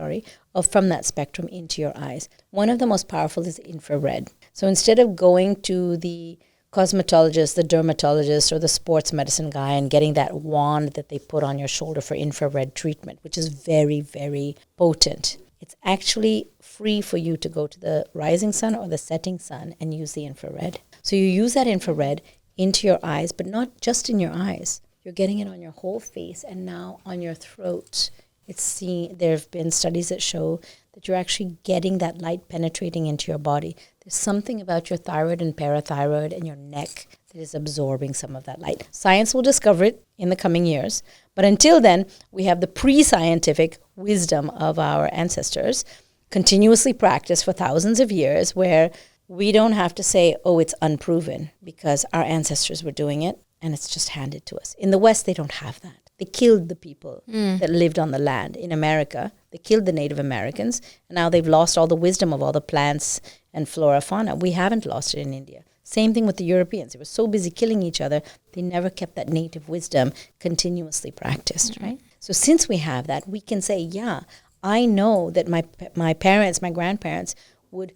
from that spectrum into your eyes. One of the most powerful is infrared. So instead of going to the cosmetologist, the dermatologist, or the sports medicine guy and getting that wand that they put on your shoulder for infrared treatment, which is very, very potent, it's actually free for you to go to the rising sun or the setting sun and use the infrared. So you use that infrared into your eyes, but not just in your eyes. You're getting it on your whole face and now on your throat. There have been studies that show that you're actually getting that light penetrating into your body. There's something about your thyroid and parathyroid and your neck that is absorbing some of that light. Science will discover it in the coming years. But until then, we have the pre-scientific wisdom of our ancestors, continuously practiced for thousands of years, where we don't have to say, oh, it's unproven, because our ancestors were doing it and it's just handed to us. In the West, they don't have that. They killed the people that lived on the land. In America, they killed the Native Americans, and now they've lost all the wisdom of all the plants and flora, fauna. We haven't lost it in India. Same thing with the Europeans. They were so busy killing each other, they never kept that native wisdom continuously practiced, right? So since we have that, we can say, yeah, I know that my parents, my grandparents would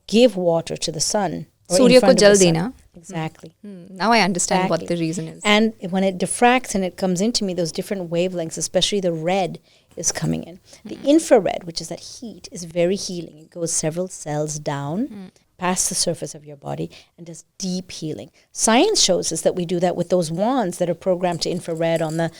give water to the sun. Surya ko jal dena. Exactly. Now I understand what the reason is. And when it diffracts and it comes into me, those different wavelengths, especially the red, is coming in. The infrared, which is that heat, is very healing. It goes several cells down past the surface of your body and does deep healing. Science shows us that we do that with those wands that are programmed to infrared on the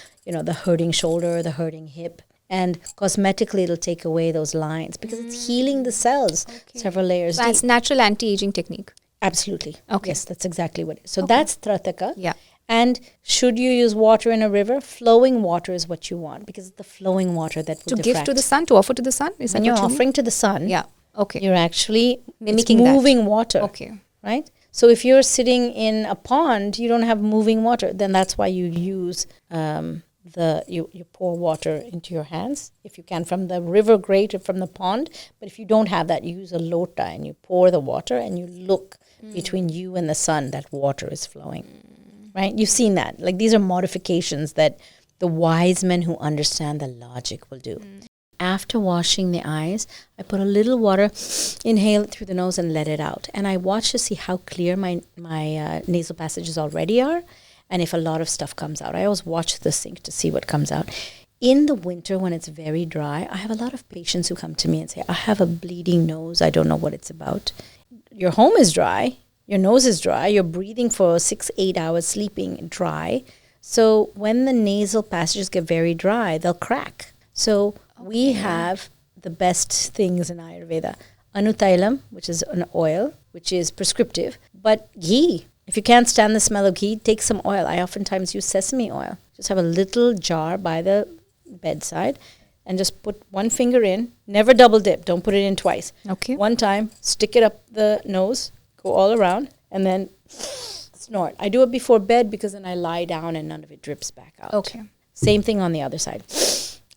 hurting shoulder, the hurting hip. And cosmetically, it'll take away those lines because it's healing the cells several layers deep. That's natural anti-aging technique. Absolutely. Okay. Yes, that's exactly what it is. So that's Trataka. Yeah. And should you use water in a river? Flowing water is what you want, because it's the flowing water that will To give to the sun, to offer to the sun? Is when that you're what you offering to the sun, Yeah. Okay. you're actually Mimicking moving water. Okay. Right? So if you're sitting in a pond, you don't have moving water. Then that's why you use you pour water into your hands, if you can, from the river, great, or from the pond. But if you don't have that, you use a lota and you pour the water and you look between you and the sun, that water is flowing. Right? You've seen that. Like, these are modifications that the wise men who understand the logic will do. After washing the eyes, I put a little water, inhale it through the nose and let it out. And I watch to see how clear my nasal passages already are, and if a lot of stuff comes out. I always watch the sink to see what comes out. In the winter, when it's very dry, I have a lot of patients who come to me and say, I have a bleeding nose. I don't know what it's about. Your home is dry. Your nose is dry. You're breathing for 6-8 hours, sleeping dry. So when the nasal passages get very dry, they'll crack. So we have the best things in Ayurveda. Anutailam, which is an oil, which is prescriptive, but ghee. If you can't stand the smell of ghee, take some oil. I oftentimes use sesame oil. Just have a little jar by the bedside and just put one finger in. Never double dip. Don't put it in twice. Okay. One time, stick it up the nose, go all around, and then snort. I do it before bed because then I lie down and none of it drips back out. Okay. Same thing on the other side.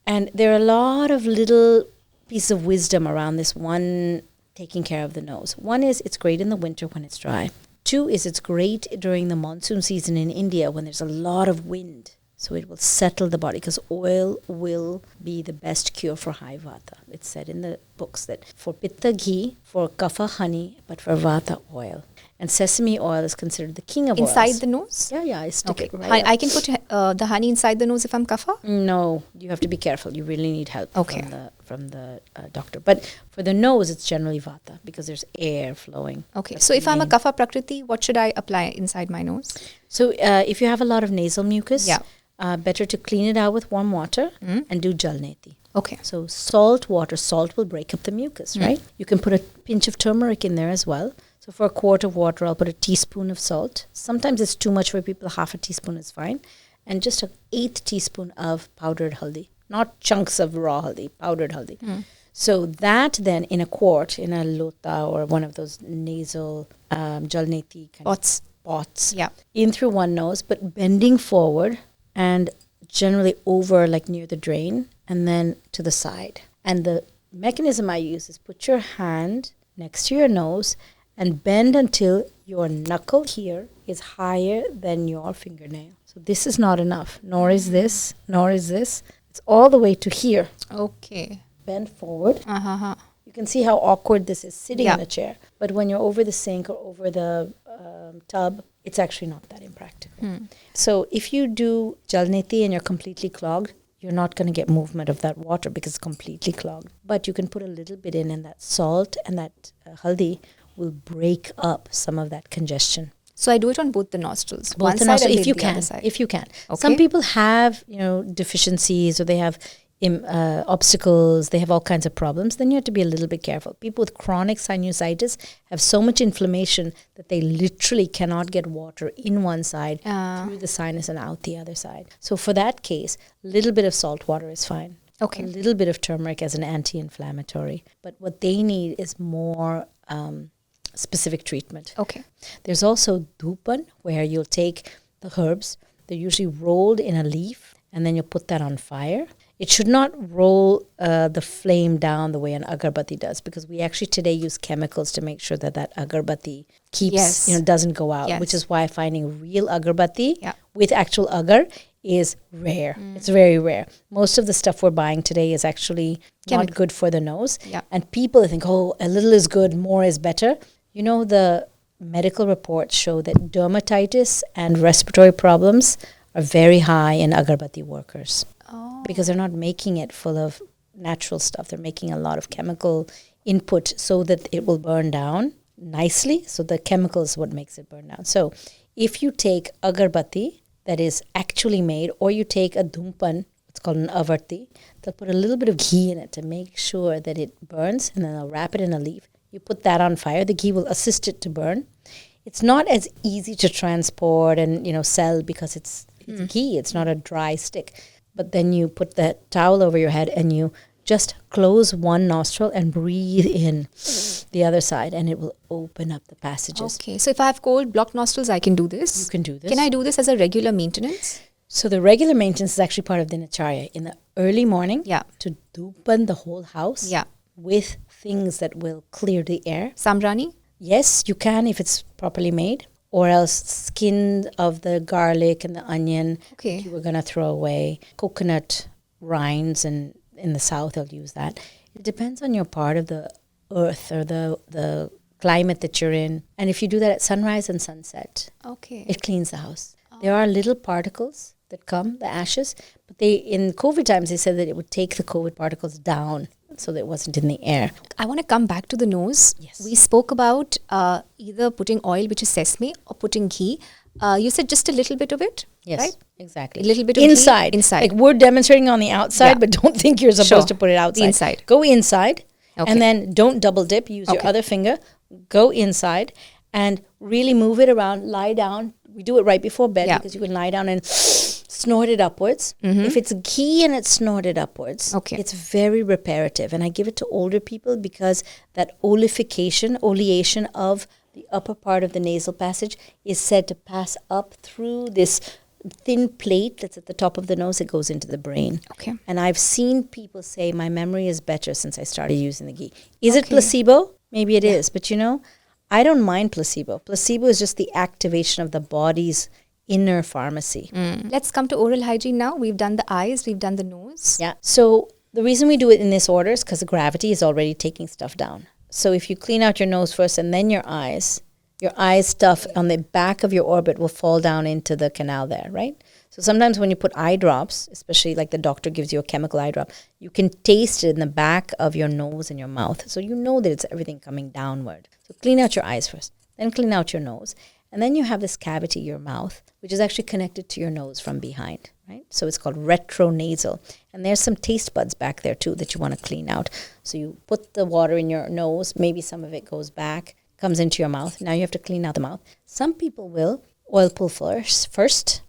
And there are a lot of little pieces of wisdom around this one, taking care of the nose. One is it's great in the winter when it's dry. Two is it's great during the monsoon season in India when there's a lot of wind. So it will settle the body because oil will be the best cure for high vata. It's said in the books that for pitta ghee, for kapha honey, but for vata oil. And sesame oil is considered the king of oils. Inside the nose? Yeah, I stick it right I can put the honey inside the nose if I'm kapha? No, you have to be careful. You really need help Okay. from the doctor. But for the nose, it's generally vata because there's air flowing. Okay. That's So the if I'm a main- kapha prakriti, what should I apply inside my nose? So if you have a lot of nasal mucus, Yeah. better to clean it out with warm water and do jalneti. Okay. So salt will break up the mucus, right? You can put a pinch of turmeric in there as well. So for a quart of water, I'll put a teaspoon of salt. Sometimes it's too much for people. Half a teaspoon is fine. And just an 1/8 teaspoon of powdered haldi. Not chunks of raw haldi, powdered haldi. So that then in a quart, in a lota or one of those nasal jalneti kind Pots. of pots. Yeah. In through one nose, but bending forward and generally over like near the drain and then to the side. And the mechanism I use is put your hand next to your nose and bend until your knuckle here is higher than your fingernail. So this is not enough, nor is this. It's all the way to here. Okay. Bend forward. Uh-huh. You can see how awkward this is sitting Yeah. in a chair. But when you're over the sink or over the tub, it's actually not that impractical. So if you do jalneti and you're completely clogged, you're not going to get movement of that water because it's completely clogged. But you can put a little bit in, and that salt and that haldi will break up some of that congestion. So I do it on both the nostrils. Both one the side nostrils, and if you the can. other side. If you can. Okay. Some people have, deficiencies or they have obstacles. They have all kinds of problems. Then you have to be a little bit careful. People with chronic sinusitis have so much inflammation that they literally cannot get water in one side through the sinus and out the other side. So for that case, a little bit of salt water is fine. Okay. A little bit of turmeric as an anti-inflammatory. But what they need is more specific treatment. Okay. There's also dhupan, where you'll take the herbs. They're usually rolled in a leaf, and then you'll put that on fire. It should not roll the flame down the way an agarbatti does, because we actually today use chemicals to make sure that that agarbatti keeps, Yes. doesn't go out, Yes. which is why finding real agarbatti Yeah. with actual agar is rare. It's very rare. Most of the stuff we're buying today is actually not good for the nose. Yeah. And people think, oh, a little is good, more is better. The medical reports show that dermatitis and respiratory problems are very high in agarbatti workers. Oh. Because they're not making it full of natural stuff. They're making a lot of chemical input so that it will burn down nicely. So the chemical is what makes it burn down. So if you take agarbatti that is actually made, or you take a dhumpan, it's called an avarti, they'll put a little bit of ghee in it to make sure that it burns, and then they'll wrap it in a leaf. You put that on fire. The ghee will assist it to burn. It's not as easy to transport and sell because it's ghee. It's not a dry stick. But then you put that towel over your head and you just close one nostril and breathe in the other side, and it will open up the passages. Okay. So if I have cold, blocked nostrils, I can do this? You can do this. Can I do this as a regular maintenance? So the regular maintenance is actually part of Dinacharya. In the early morning, Yeah. to dhupan the whole house Yeah. with things that will clear the air. Sambrani? Yes, you can if it's properly made. Or else skin of the garlic and the onion Okay. you were going to throw away. Coconut rinds, and in the south they'll use that. It depends on your part of the earth or the climate that you're in. And if you do that at sunrise and sunset, Okay. it cleans the house. There are little particles that come, the ashes, but in COVID times they said that it would take the COVID particles down so that it wasn't in the air. I want to come back to the nose. Yes. We spoke about either putting oil, which is sesame, or putting ghee. You said just a little bit of it, Yes, right? exactly. A little bit of ghee inside. inside. Like we're demonstrating on the outside, Yeah. but don't think you're supposed Sure. to put it outside. The inside. Go inside, Okay. and then don't double dip. Use your Okay. other finger. Go inside and really move it around. Lie down. We do it right before bed Yeah. because you can lie down and snort it upwards. If it's ghee and it's snorted upwards, Okay. it's very reparative. And I give it to older people because that oleation of the upper part of the nasal passage is said to pass up through this thin plate that's at the top of the nose. It goes into the brain. Okay. And I've seen people say, my memory is better since I started using the ghee. Is it Okay. placebo? Maybe it is. But I don't mind placebo. Placebo is just the activation of the body's inner pharmacy. Let's come to oral hygiene now. We've done the eyes, we've done the nose. Yeah. So the reason we do it in this order is because the gravity is already taking stuff down. So if you clean out your nose first and then your eyes stuff on the back of your orbit will fall down into the canal there, right? So sometimes when you put eye drops, especially like the doctor gives you a chemical eye drop, you can taste it in the back of your nose and your mouth. So you know that it's everything coming downward. So clean out your eyes first, then clean out your nose. And then you have this cavity, your mouth, which is actually connected to your nose from behind, right? So it's called retronasal. And there's some taste buds back there too that you want to clean out. So you put the water in your nose, maybe some of it goes back, comes into your mouth. Now you have to clean out the mouth. Some people will oil pull first.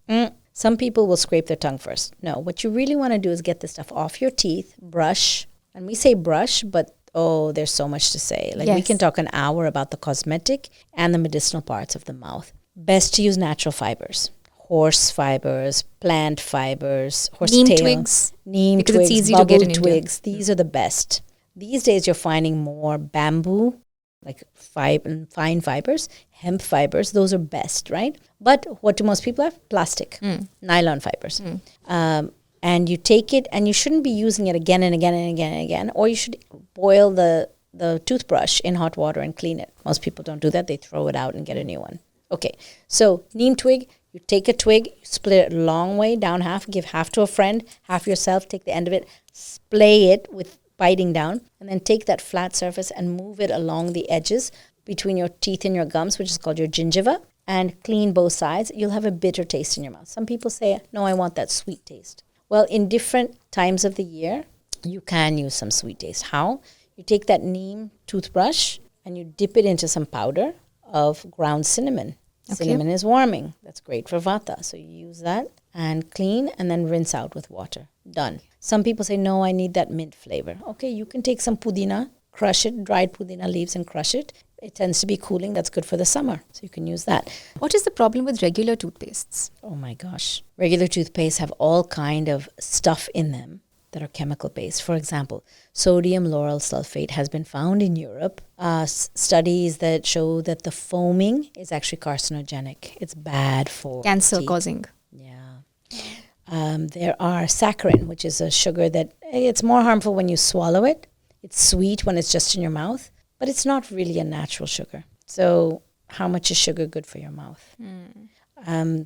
Some people will scrape their tongue first. No, what you really want to do is get this stuff off your teeth, brush. And we say brush, but there's so much to say. Like we can talk an hour about the cosmetic and the medicinal parts of the mouth. Best to use natural fibers. Horse fibers, plant fibers, neem twigs. Neem because twigs, it's easy to get in twigs. These are the best. These days you're finding more bamboo, like fine fibers, hemp fibers. Those are best, right? But what do most people have? Plastic, nylon fibers. And you take it, and you shouldn't be using it again and again and again and again. Or you should boil the toothbrush in hot water and clean it. Most people don't do that. They throw it out and get a new one. Okay, so neem twig, you take a twig, you split it a long way, down half, give half to a friend, half yourself, take the end of it, splay it with biting down, and then take that flat surface and move it along the edges between your teeth and your gums, which is called your gingiva, and clean both sides. You'll have a bitter taste in your mouth. Some people say, no, I want that sweet taste. Well, in different times of the year, you can use some sweet taste. How? You take that neem toothbrush and you dip it into some powder of ground cinnamon. Okay. Cinnamon is warming. That's great for vata. So you use that and clean and then rinse out with water. Done. Some people say, no, I need that mint flavor. Okay, you can take some pudina, crush it, dried pudina leaves and crush it. It tends to be cooling. That's good for the summer. So you can use that. What is the problem with regular toothpastes? Oh my gosh. Regular toothpastes have all kind of stuff in them that are chemical based. For example, sodium lauryl sulfate has been found in Europe. Studies that show that the foaming is actually carcinogenic. It's bad for cancer teeth. Causing. Yeah. There are saccharin, which is a sugar that it's more harmful when you swallow it. It's sweet when it's just in your mouth, but it's not really a natural sugar. So how much is sugar good for your mouth?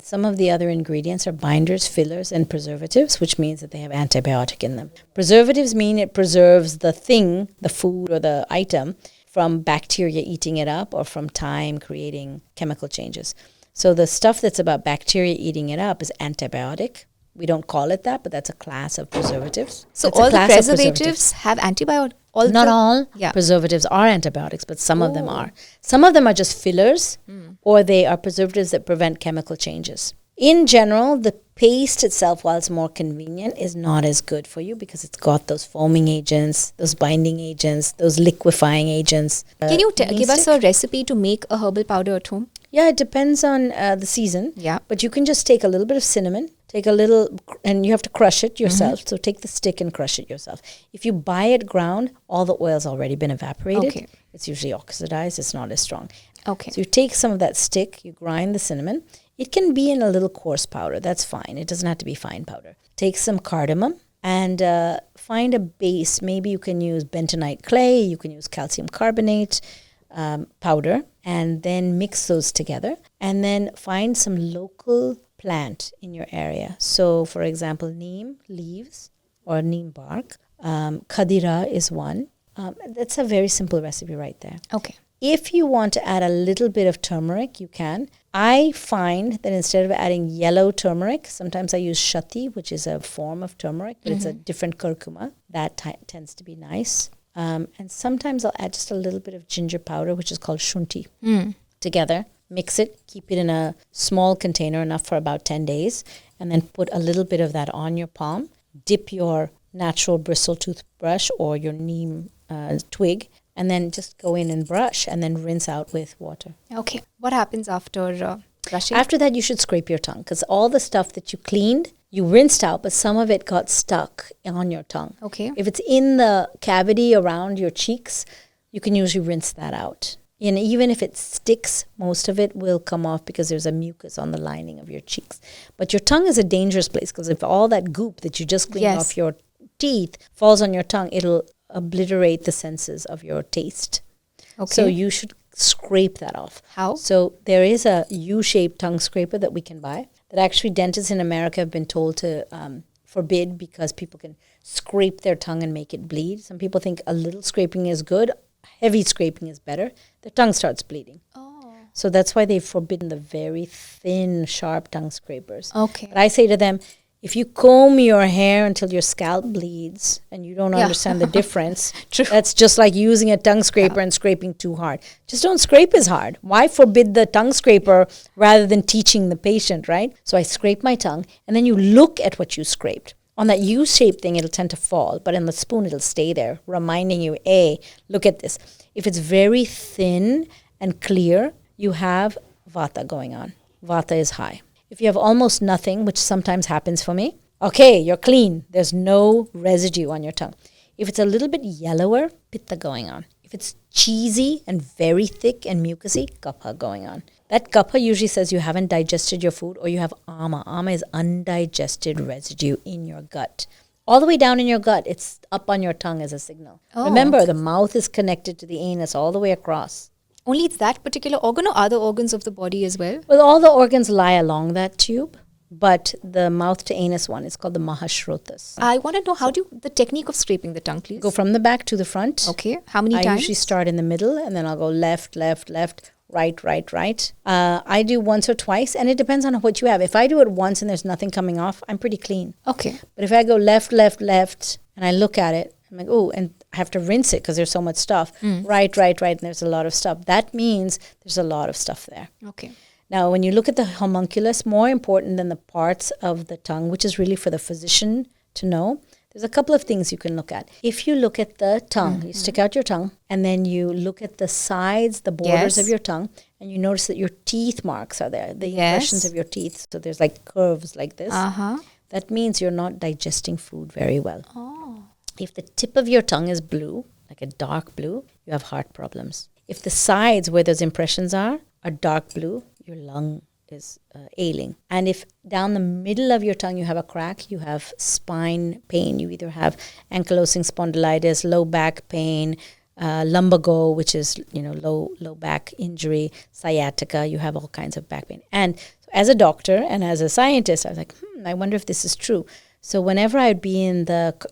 Some of the other ingredients are binders, fillers, and preservatives, which means that they have antibiotic in them. Preservatives mean it preserves the thing, the food or the item, from bacteria eating it up or from time creating chemical changes. So the stuff that's about bacteria eating it up is antibiotic. We don't call it that, but that's a class of preservatives. So all the preservatives have antibiotics? Not all preservatives are antibiotics, but some of them are. Some of them are just fillers, or they are preservatives that prevent chemical changes. In general, the paste itself, while it's more convenient, is not as good for you because it's got those foaming agents, those binding agents, those liquefying agents. Can you give us a recipe to make a herbal powder at home? Yeah, it depends on the season. Yeah. But you can just take a little bit of cinnamon, take a little, and you have to crush it yourself. So take the stick and crush it yourself. If you buy it ground, all the oil's already been evaporated. Okay. It's usually oxidized. It's not as strong. Okay. So you take some of that stick, you grind the cinnamon. It can be in a little coarse powder. That's fine. It doesn't have to be fine powder. Take some cardamom and find a base. Maybe you can use bentonite clay. You can use calcium carbonate powder, and then mix those together. And then find some local plant in your area. So, for example, neem leaves or neem bark. Khadira is one. That's a very simple recipe right there. Okay. If you want to add a little bit of turmeric, you can. I find that instead of adding yellow turmeric, sometimes I use shatti, which is a form of turmeric, but it's a different curcuma. That tends to be nice. And sometimes I'll add just a little bit of ginger powder, which is called shunti, together. Mix it, keep it in a small container, enough for about 10 days, and then put a little bit of that on your palm. Dip your natural bristle toothbrush or your neem twig, and then just go in and brush, and then rinse out with water. Okay. What happens after brushing? After that, you should scrape your tongue, because all the stuff that you cleaned, you rinsed out, but some of it got stuck on your tongue. Okay. If it's in the cavity around your cheeks, you can usually rinse that out. And even if it sticks, most of it will come off because there's a mucus on the lining of your cheeks. But your tongue is a dangerous place because if all that goop that you just cleaned off your teeth falls on your tongue, it'll obliterate the senses of your taste. Okay. So you should scrape that off. How? So there is a U-shaped tongue scraper that we can buy that actually dentists in America have been told to forbid because people can scrape their tongue and make it bleed. Some people think a little scraping is good. Heavy scraping is better. The tongue starts bleeding. So that's why they've forbidden the very thin, sharp tongue scrapers. Okay. But I say to them, if you comb your hair until your scalp bleeds and you don't understand the difference, that's just like using a tongue scraper and scraping too hard. Just don't scrape as hard. Why forbid the tongue scraper rather than teaching the patient, right? So I scrape my tongue, and then you look at what you scraped. On that U-shaped thing, it'll tend to fall, but in the spoon, it'll stay there, reminding you, hey, look at this. If it's very thin and clear, you have Vata going on. Vata is high. If you have almost nothing, which sometimes happens for me, okay, you're clean. There's no residue on your tongue. If it's a little bit yellower, Pitta going on. If it's cheesy and very thick and mucousy, Kapha going on. That Kapha usually says you haven't digested your food or you have Ama. Ama is undigested residue in your gut. All the way down in your gut, it's up on your tongue as a signal. Remember, the mouth is connected to the anus all the way across. Only it's that particular organ or other organs of the body as well? Well, all the organs lie along that tube, but the mouth to anus one is called the Mahashrotas. I want to know the technique of scraping the tongue, please. Go from the back to the front. Okay. How many I times? usually start in the middle, and then I'll go left, left, left, right, right, right. I do once or twice, and it depends on what you have. If I do it once and there's nothing coming off, I'm pretty clean. Okay. But if I go left, left, left, and I look at it, I'm like, oh, and I have to rinse it because there's so much stuff. Right, right, right, and there's a lot of stuff. That means there's a lot of stuff there. Okay. Now, when you look at the homunculus, more important than the parts of the tongue, which is really for the physician to know, there's a couple of things you can look at. If you look at the tongue, you stick out your tongue, and then you look at the sides, the borders of your tongue, and you notice that your teeth marks are there, the impressions of your teeth. So there's like curves like this. That means you're not digesting food very well. If the tip of your tongue is blue, like a dark blue, you have heart problems. If the sides where those impressions are dark blue, your lung is ailing. And if down the middle of your tongue you have a crack, you have spine pain. You either have ankylosing spondylitis, low back pain, lumbago, which is low back injury, sciatica. You have all kinds of back pain. And as a doctor and as a scientist, I was like, I wonder if this is true. So whenever I'd be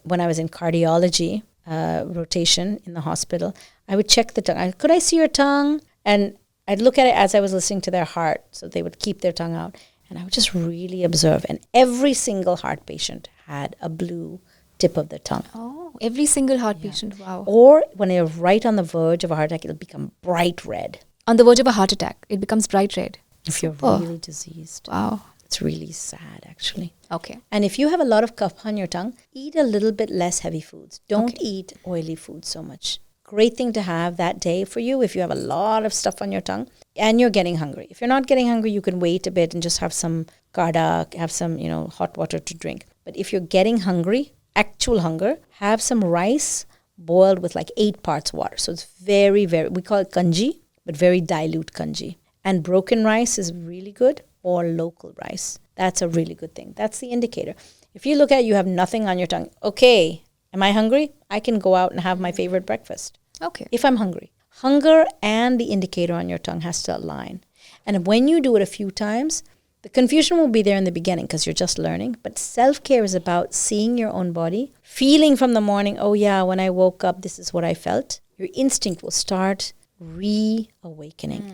when I was in cardiology rotation in the hospital, I would check the tongue. Could I see your tongue? And I'd look at it as I was listening to their heart. So they would keep their tongue out. And I would just really observe. And every single heart patient had a blue tip of the tongue. Oh, every single heart patient. Wow. Or when they're right on the verge of a heart attack, it'll become bright red. On the verge of a heart attack, it becomes bright red. If you're really diseased. Wow. It's really sad, actually. Okay. And if you have a lot of kapha on your tongue, eat a little bit less heavy foods. Don't eat oily foods so much. Great thing to have that day for you if you have a lot of stuff on your tongue and you're getting hungry. If you're not getting hungry, you can wait a bit and just have some karda, have some, hot water to drink. But if you're getting hungry, actual hunger, have some rice boiled with like 8 parts water. So it's very, very, we call it kanji, but very dilute kanji. And broken rice is really good, or local rice. That's a really good thing. That's the indicator. If you look at it, you have nothing on your tongue. Okay, am I hungry? I can go out and have my favorite breakfast. Okay. If I'm hungry. Hunger and the indicator on your tongue has to align. And when you do it a few times, the confusion will be there in the beginning because you're just learning. But self-care is about seeing your own body, feeling from the morning, oh yeah, when I woke up, this is what I felt. Your instinct will start reawakening.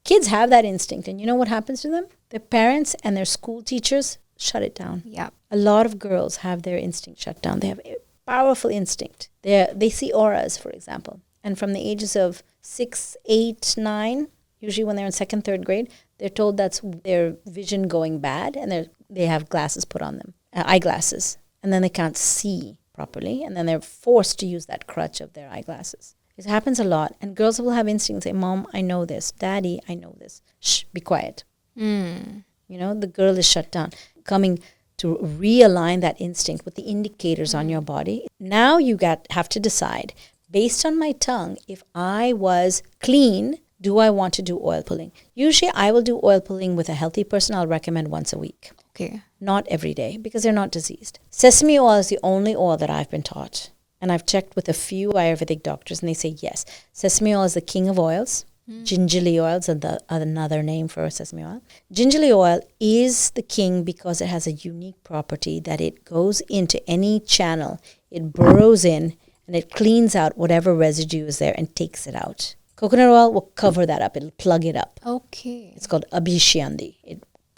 Kids have that instinct. And you know what happens to them? Their parents and their school teachers shut it down. Yeah. A lot of girls have their instinct shut down. They have a powerful instinct. They see auras, for example. And from the ages of 6, 8, 9, usually when they're in 2nd, 3rd grade, they're told that's their vision going bad, and they have glasses put on them, eyeglasses, and then they can't see properly, and then they're forced to use that crutch of their eyeglasses. It happens a lot, and girls will have instincts, say, Mom, I know this. Daddy, I know this. Shh, be quiet. The girl is shut down. Coming to realign that instinct with the indicators on your body. Now you have to decide, based on my tongue, if I was clean, Do I want to do oil pulling? Usually I will do oil pulling with a healthy person. I'll recommend once a week. Okay. Not every day because they're not diseased. Sesame oil is the only oil that I've been taught. And I've checked with a few Ayurvedic doctors and they say yes. Sesame oil is the king of oils. Gingerly oil is another name for sesame oil. Gingerly oil is the king because it has a unique property that it goes into any channel. It burrows in and it cleans out whatever residue is there and takes it out. Coconut oil will cover that up. It'll plug it up. Okay. It's called Abhyanga.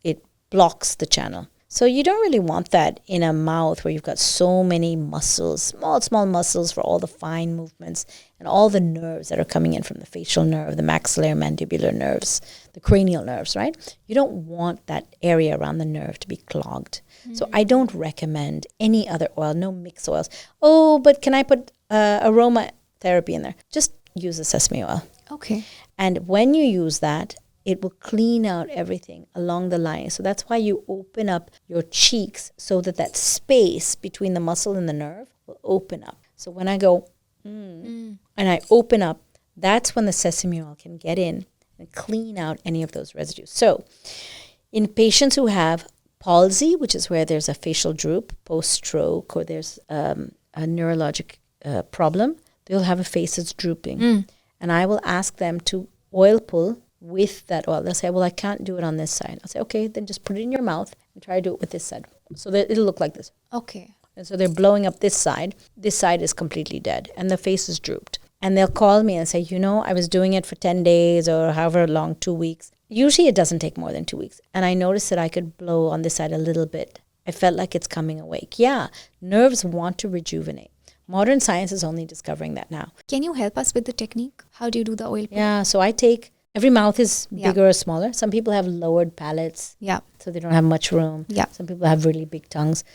It blocks the channel. So you don't really want that in a mouth where you've got so many muscles, small muscles for all the fine movements and all the nerves that are coming in from the facial nerve, the maxillary mandibular nerves, the cranial nerves, right? You don't want that area around the nerve to be clogged. So I don't recommend any other oil, no mixed oils. Oh, but can I put aromatherapy in there? Just use the sesame oil. Okay. And when you use that, it will clean out everything along the line. So that's why you open up your cheeks so that space between the muscle and the nerve will open up. So when I go, and I open up, that's when the sesame oil can get in and clean out any of those residues. So in patients who have palsy, which is where there's a facial droop, post-stroke, or there's a neurologic problem, they'll have a face that's drooping. And I will ask them to oil pull with that oil. They'll say, well, I can't do it on this side. I'll say, okay, then just put it in your mouth and try to do it with this side. So that it'll look like this. Okay. And so they're blowing up this side. This side is completely dead and the face is drooped. And they'll call me and say, I was doing it for 10 days or however long, 2 weeks. Usually it doesn't take more than 2 weeks. And I noticed that I could blow on this side a little bit. I felt like it's coming awake. Yeah, nerves want to rejuvenate. Modern science is only discovering that now. Can you help us with the technique? How do you do the oil pulling? Yeah, so I take, every mouth is bigger or smaller. Some people have lowered palates. Yeah. So they don't have much room. Yeah. Some people have really big tongues.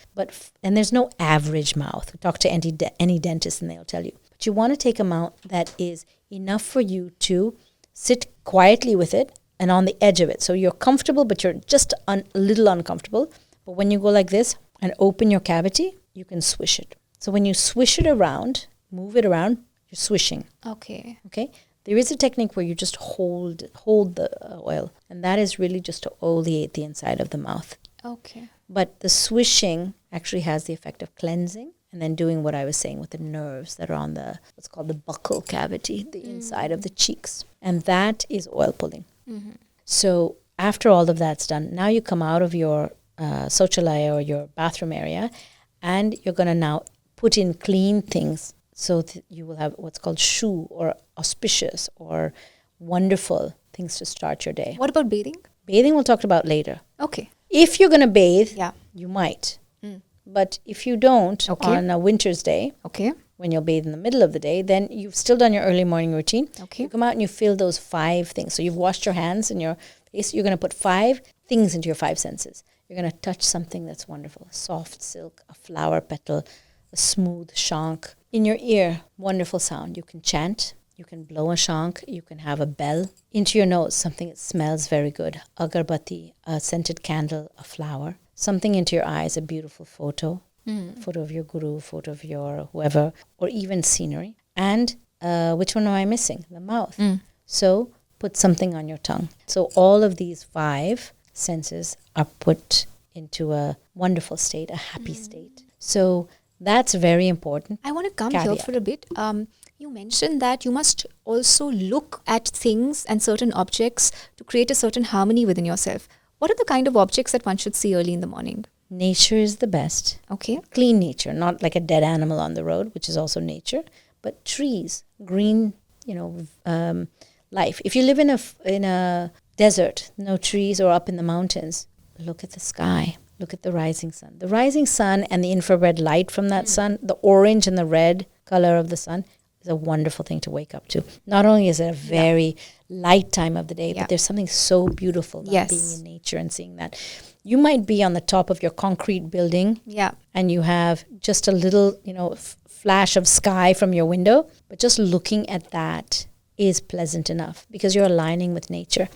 And there's no average mouth. Talk to any dentist and they'll tell you. But you want to take a mouth that is enough for you to sit quietly with it and on the edge of it. So you're comfortable, but you're just a little uncomfortable. But when you go like this and open your cavity, you can swish it. So when you swish it around, move it around, you're swishing. Okay. Okay? There is a technique where you just hold the oil. And that is really just to oleate the inside of the mouth. Okay. But the swishing actually has the effect of cleansing and then doing what I was saying with the nerves that are on what's called the buccal cavity, the inside of the cheeks. And that is oil pulling. Mm-hmm. So after all of that's done, now you come out of your Sauchalaya or your bathroom area and you're going to now put in clean things so that you will have what's called shu or auspicious or wonderful things to start your day. What about bathing? Bathing we'll talk about later. Okay. If you're going to bathe, you might. But if you don't on a winter's day, when you'll bathe in the middle of the day, then you've still done your early morning routine. Okay. You come out and you feel those 5 things. So you've washed your hands and your face. You're going to put 5 things into your 5 senses. You're going to touch something that's wonderful. A soft silk, a flower petal, a smooth shank. In your ear, wonderful sound. You can chant. You can blow a shank. You can have a bell. Into your nose, something that smells very good. Agarbatti, a scented candle, a flower. Something into your eyes, a beautiful photo. Photo of your guru, photo of your whoever, or even scenery. And which one am I missing? The mouth. So put something on your tongue. So all of these 5 senses are put into a wonderful state, a happy state. So that's very important. I want to come here for a bit. You mentioned that you must also look at things and certain objects to create a certain harmony within yourself. What are the kind of objects that one should see early in the morning? Nature is the best. Okay. Clean nature, not like a dead animal on the road, which is also nature, but trees, green, life. If you live in a desert, no trees, or up in the mountains, look at the sky. Look at the rising sun. The rising sun and the infrared light from that sun, the orange and the red color of the sun, is a wonderful thing to wake up to. Not only is it a very light time of the day, but there's something so beautiful about being in nature and seeing that. You might be on the top of your concrete building and you have just a little, flash of sky from your window, but just looking at that is pleasant enough because you're aligning with nature.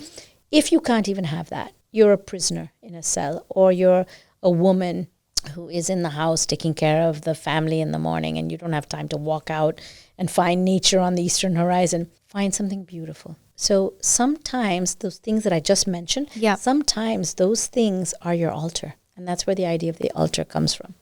If you can't even have that, you're a prisoner in a cell, or you're a woman who is in the house taking care of the family in the morning and you don't have time to walk out and find nature on the eastern horizon. Find something beautiful. So sometimes those things that I just mentioned, sometimes those things are your altar. And that's where the idea of the altar comes from.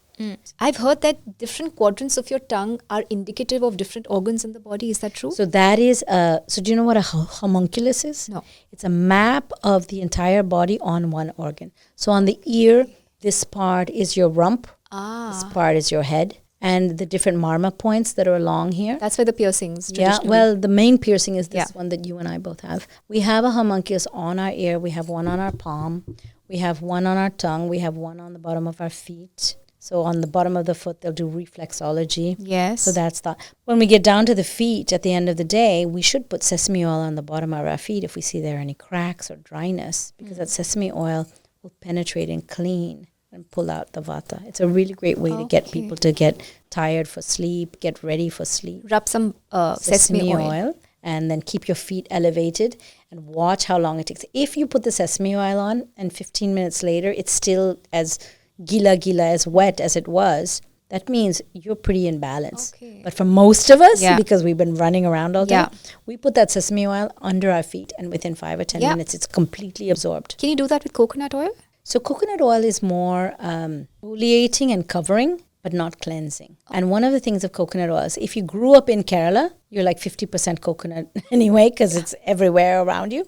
I've heard that different quadrants of your tongue are indicative of different organs in the body. Is that true? So that is, so do you know what a homunculus is? No. It's a map of the entire body on one organ. So on the ear, this part is your rump. This part is your head. And the different marma points that are along here. That's where the piercings Yeah, well, the main piercing is this one that you and I both have. We have a homunculus on our ear. We have one on our palm. We have one on our tongue. We have one on the bottom of our feet. So on the bottom of the foot, they'll do reflexology. Yes. So that's that. When we get down to the feet at the end of the day, we should put sesame oil on the bottom of our feet if we see there are any cracks or dryness, because that sesame oil will penetrate and clean and pull out the vata. It's a really great way to get people to get tired for sleep, get ready for sleep. Rub some sesame oil. And then keep your feet elevated and watch how long it takes. If you put the sesame oil on and 15 minutes later, it's still as gila, as wet as it was, that means you're pretty in balance. Okay. But for most of us, because we've been running around all day, Yeah. we put that sesame oil under our feet, and within 5 or 10 minutes, it's completely absorbed. Can you do that with coconut oil? So coconut oil is more exfoliating and covering, but not cleansing. And one of the things of coconut oil is if you grew up in Kerala, you're like 50% coconut anyway, because it's everywhere around you.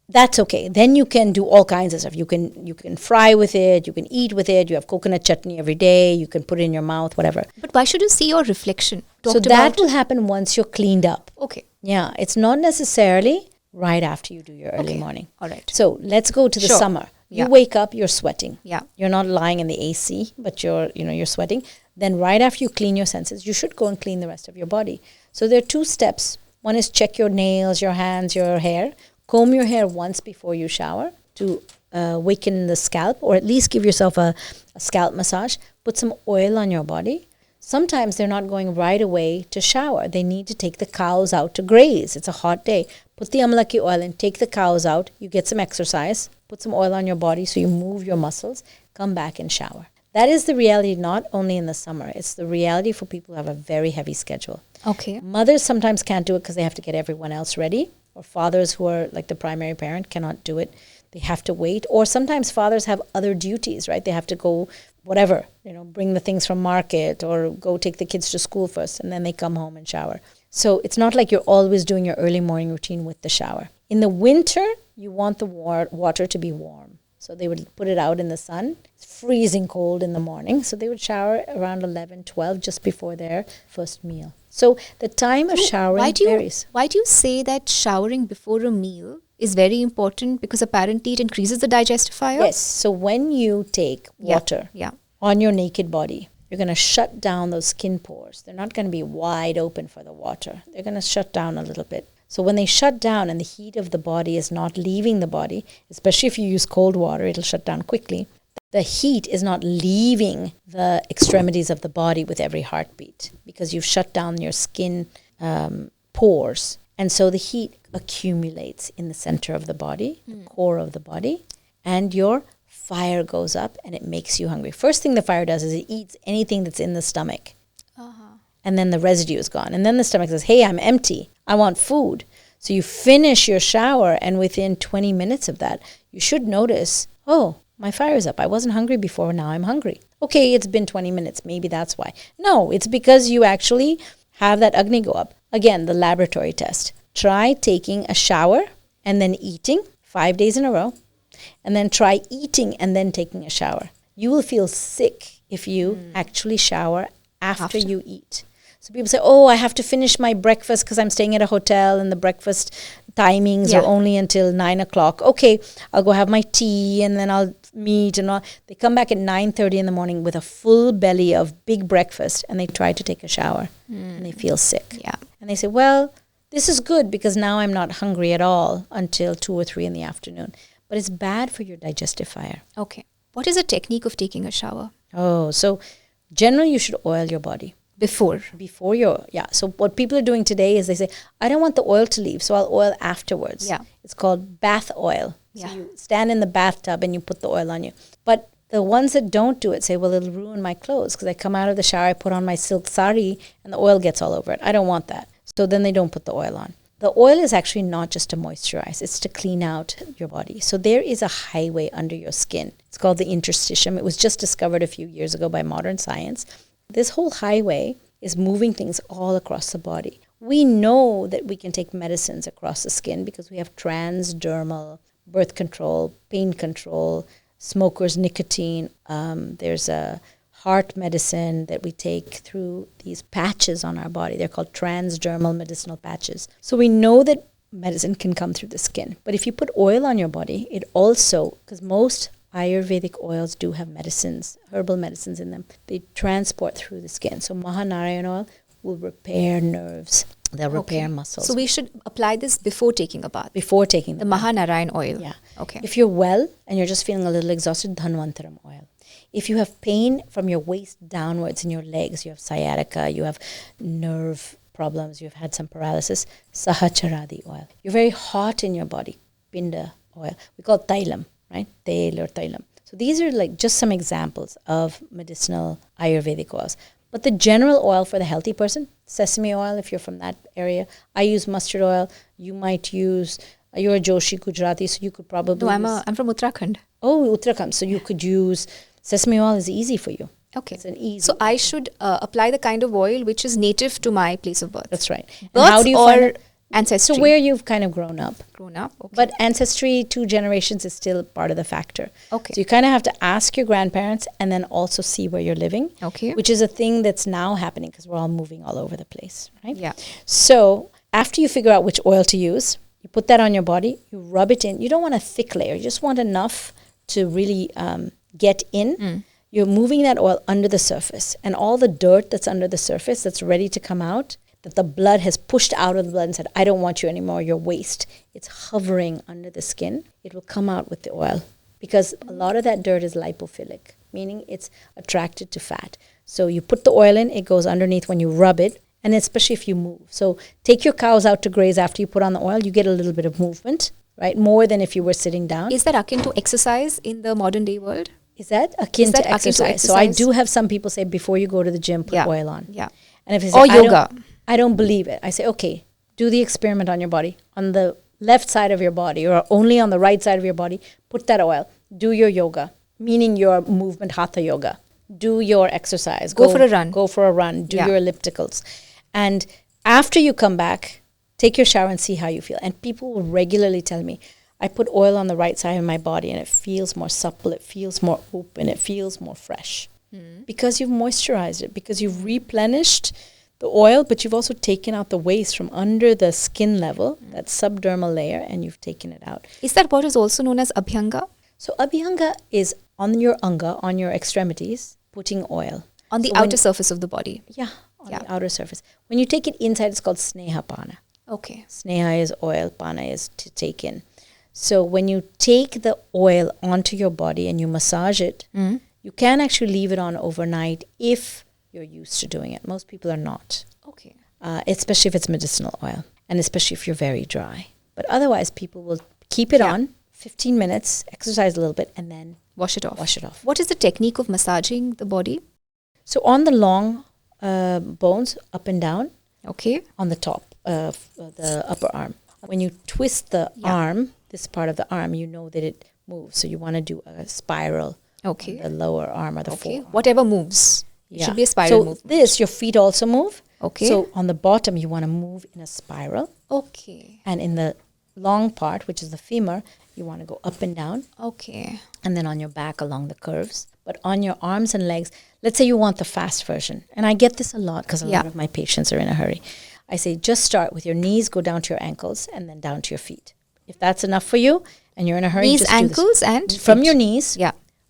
That's okay. Then you can do all kinds of stuff. You can fry with it. You can eat with it. You have coconut chutney every day. You can put it in your mouth, whatever. But why should you see your reflection? So that will happen once you're cleaned up. Okay. Yeah, it's not necessarily right after you do your early morning. All right. So let's go to the summer. You Yeah. wake up, you're sweating. Yeah. You're not lying in the AC, but you're sweating. Then right after you clean your senses, you should go and clean the rest of your body. So there are 2 steps. One is check your nails, your hands, your hair. Comb your hair once before you shower to waken the scalp, or at least give yourself a scalp massage. Put some oil on your body. Sometimes they're not going right away to shower. They need to take the cows out to graze. It's a hot day. Put the amalaki oil and take the cows out. You get some exercise. Put some oil on your body so you move your muscles. Come back and shower. That is the reality not only in the summer. It's the reality for people who have a very heavy schedule. Okay. Mothers sometimes can't do it because they have to get everyone else ready. Or fathers who are like the primary parent cannot do it. They have to wait. Or sometimes fathers have other duties, right? They have to go whatever, bring the things from market or go take the kids to school first, and then they come home and shower. So it's not like you're always doing your early morning routine with the shower. In the winter, you want the water to be warm. So they would put it out in the sun. It's freezing cold in the morning. So they would shower around 11, 12, just before their first meal. So the time of showering varies. Why do you say that showering before a meal is very important? Because apparently it increases the digestive fire? Yes. So when you take water on your naked body, you're going to shut down those skin pores. They're not going to be wide open for the water. They're going to shut down a little bit. So when they shut down and the heat of the body is not leaving the body, especially if you use cold water, it'll shut down quickly. The heat is not leaving the extremities of the body with every heartbeat because you've shut down your skin pores. And so the heat accumulates in the center of the body, the core of the body, and your fire goes up and it makes you hungry. First thing the fire does is it eats anything that's in the stomach. And then the residue is gone. And then the stomach says, hey, I'm empty. I want food. So you finish your shower, and within 20 minutes of that, you should notice, oh, my fire is up. I wasn't hungry before. Now I'm hungry. Okay, it's been 20 minutes. Maybe that's why. No, it's because you actually have that Agni go up. Again, the laboratory test. Try taking a shower and then eating 5 days in a row. And then try eating and then taking a shower. You will feel sick if you actually shower after you eat. So people say, oh, I have to finish my breakfast because I'm staying at a hotel and the breakfast timings are only until 9 o'clock. Okay, I'll go have my tea and then I'll meet and all. They come back at 9:30 in the morning with a full belly of big breakfast and they try to take a shower and they feel sick. Yeah. And they say, well, this is good because now I'm not hungry at all until 2 or 3 in the afternoon. But it's bad for your digestive fire. Okay. What is the technique of taking a shower? Oh, so generally you should oil your body. Before So what people are doing today is they say, I don't want the oil to leave, so I'll oil afterwards. Yeah. It's called bath oil. Yeah. So you stand in the bathtub and you put the oil on you. But the ones that don't do it say, well, it'll ruin my clothes because I come out of the shower, I put on my silk sari and the oil gets all over it. I don't want that. So then they don't put the oil on. The oil is actually not just to moisturize, it's to clean out your body. So there is a highway under your skin. It's called the interstitium. It was just discovered a few years ago by modern science. This whole highway is moving things all across the body. We know that we can take medicines across the skin because we have transdermal birth control, pain control, smokers' nicotine. There's a heart medicine that we take through these patches on our body. They're called transdermal medicinal patches. So we know that medicine can come through the skin. But if you put oil on your body, it also, because most Ayurvedic oils do have medicines, herbal medicines in them, they transport through the skin. So Mahanarayan oil will repair nerves. They'll repair muscles. So we should apply this before taking a bath? Before taking the Mahanarayan oil? Yeah. Okay. If you're well and you're just feeling a little exhausted, Dhanvantaram oil. If you have pain from your waist downwards in your legs, you have sciatica, you have nerve problems, you've had some paralysis, Sahacharadi oil. You're very hot in your body, Pinda oil. We call it Thailam, right? Tel or Thailam. So these are like just some examples of medicinal Ayurvedic oils. But the general oil for the healthy person, sesame oil, if you're from that area. I use mustard oil. You might use, you're a Joshi Gujarati, so you could probably I'm from Uttarakhand. Oh, Uttarakhand. So you could use, sesame oil is easy for you. Okay. It's an easy So I should apply the kind of oil which is native to my place of birth. That's right. And Birth how do you or find it? ancestry? So where you've kind of grown up. Grown up, okay. But ancestry, 2 generations is still part of the factor. Okay. So you kind of have to ask your grandparents and then also see where you're living. Okay. Which is a thing that's now happening because we're all moving all over the place, right? Yeah. So after you figure out which oil to use, you put that on your body, you rub it in. You don't want a thick layer. You just want enough to really get in. You're moving that oil under the surface. And all the dirt that's under the surface that's ready to come out, that the blood has pushed out of the blood and said, I don't want you anymore, your waste. It's hovering under the skin. It will come out with the oil because a lot of that dirt is lipophilic, meaning it's attracted to fat. So you put the oil in, it goes underneath when you rub it, and especially if you move. So take your cows out to graze after you put on the oil, you get a little bit of movement, right? More than if you were sitting down. Is that akin to exercise in the modern day world? Is that akin to exercise? So I do have some people say before you go to the gym, put oil on. Yeah. And if they say, or yoga. I don't believe it. I say, okay, do the experiment on your body. On the left side of your body or only on the right side of your body, put that oil. Do your yoga, meaning your movement, hatha yoga. Do your exercise. Go for a run. Go for a run. Do your ellipticals. And after you come back, take your shower and see how you feel. And people will regularly tell me, I put oil on the right side of my body and it feels more supple, it feels more open, it feels more fresh. Because you've moisturized it, because you've replenished the oil, but you've also taken out the waste from under the skin level, that subdermal layer, and you've taken it out. Is that what is also known as Abhyanga? So Abhyanga is on your anga, on your extremities, putting oil. On the outer surface of the body? Yeah, on the outer surface. When you take it inside, it's called Sneha Pana. Okay. Sneha is oil, Pana is to take in. So when you take the oil onto your body and you massage it, you can actually leave it on overnight if you're used to doing it. Most people are not. Okay. Especially if it's medicinal oil and especially if you're very dry. But otherwise, people will keep it on 15 minutes, exercise a little bit, and then wash it off. Wash it off. What is the technique of massaging the body? So on the long bones, up and down, on the top of the upper arm. When you twist the arm, this part of the arm, you know that it moves. So you want to do a spiral on the lower arm or the forearm. Whatever moves. It should be a spiral movement. So your feet also move. Okay. So on the bottom, you want to move in a spiral. Okay. And in the long part, which is the femur, you want to go up and down. Okay. And then on your back along the curves. But on your arms and legs, let's say you want the fast version. And I get this a lot because a lot of my patients are in a hurry. I say just start with your knees, go down to your ankles, and then down to your feet. If that's enough for you and you're in a hurry, knees, just ankles, do this. and from feet. your knees,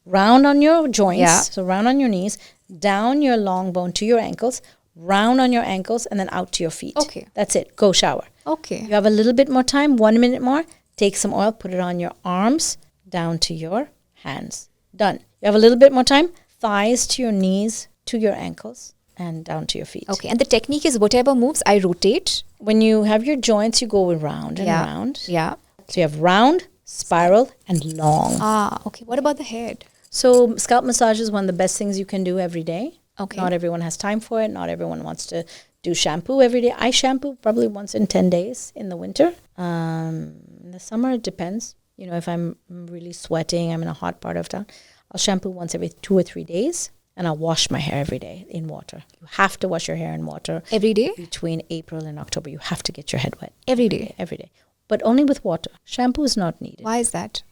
round on your joints, so round on your knees, down your long bone to your ankles, round on your ankles, and then out to your feet. Okay. That's it. Go shower. Okay. You have a little bit more time, 1 minute more. Take some oil, put it on your arms, down to your hands. Done. You have a little bit more time. Thighs to your knees, to your ankles, and down to your feet. Okay. And the technique is whatever moves, I rotate. When you have your joints, you go around and around. Yeah. So you have round, spiral, and long. Okay. What about the head? So scalp massage is one of the best things you can do every day. Okay. Not everyone has time for it. Not everyone wants to do shampoo every day. I shampoo probably once in 10 days in the winter. In the summer, it depends. You know, if I'm really sweating, I'm in a hot part of town, I'll shampoo once every 2 or 3 days, and I'll wash my hair every day in water. You have to wash your hair in water. Every day? Between April and October, you have to get your head wet. Every day? Every day. But only with water. Shampoo is not needed. Why is that?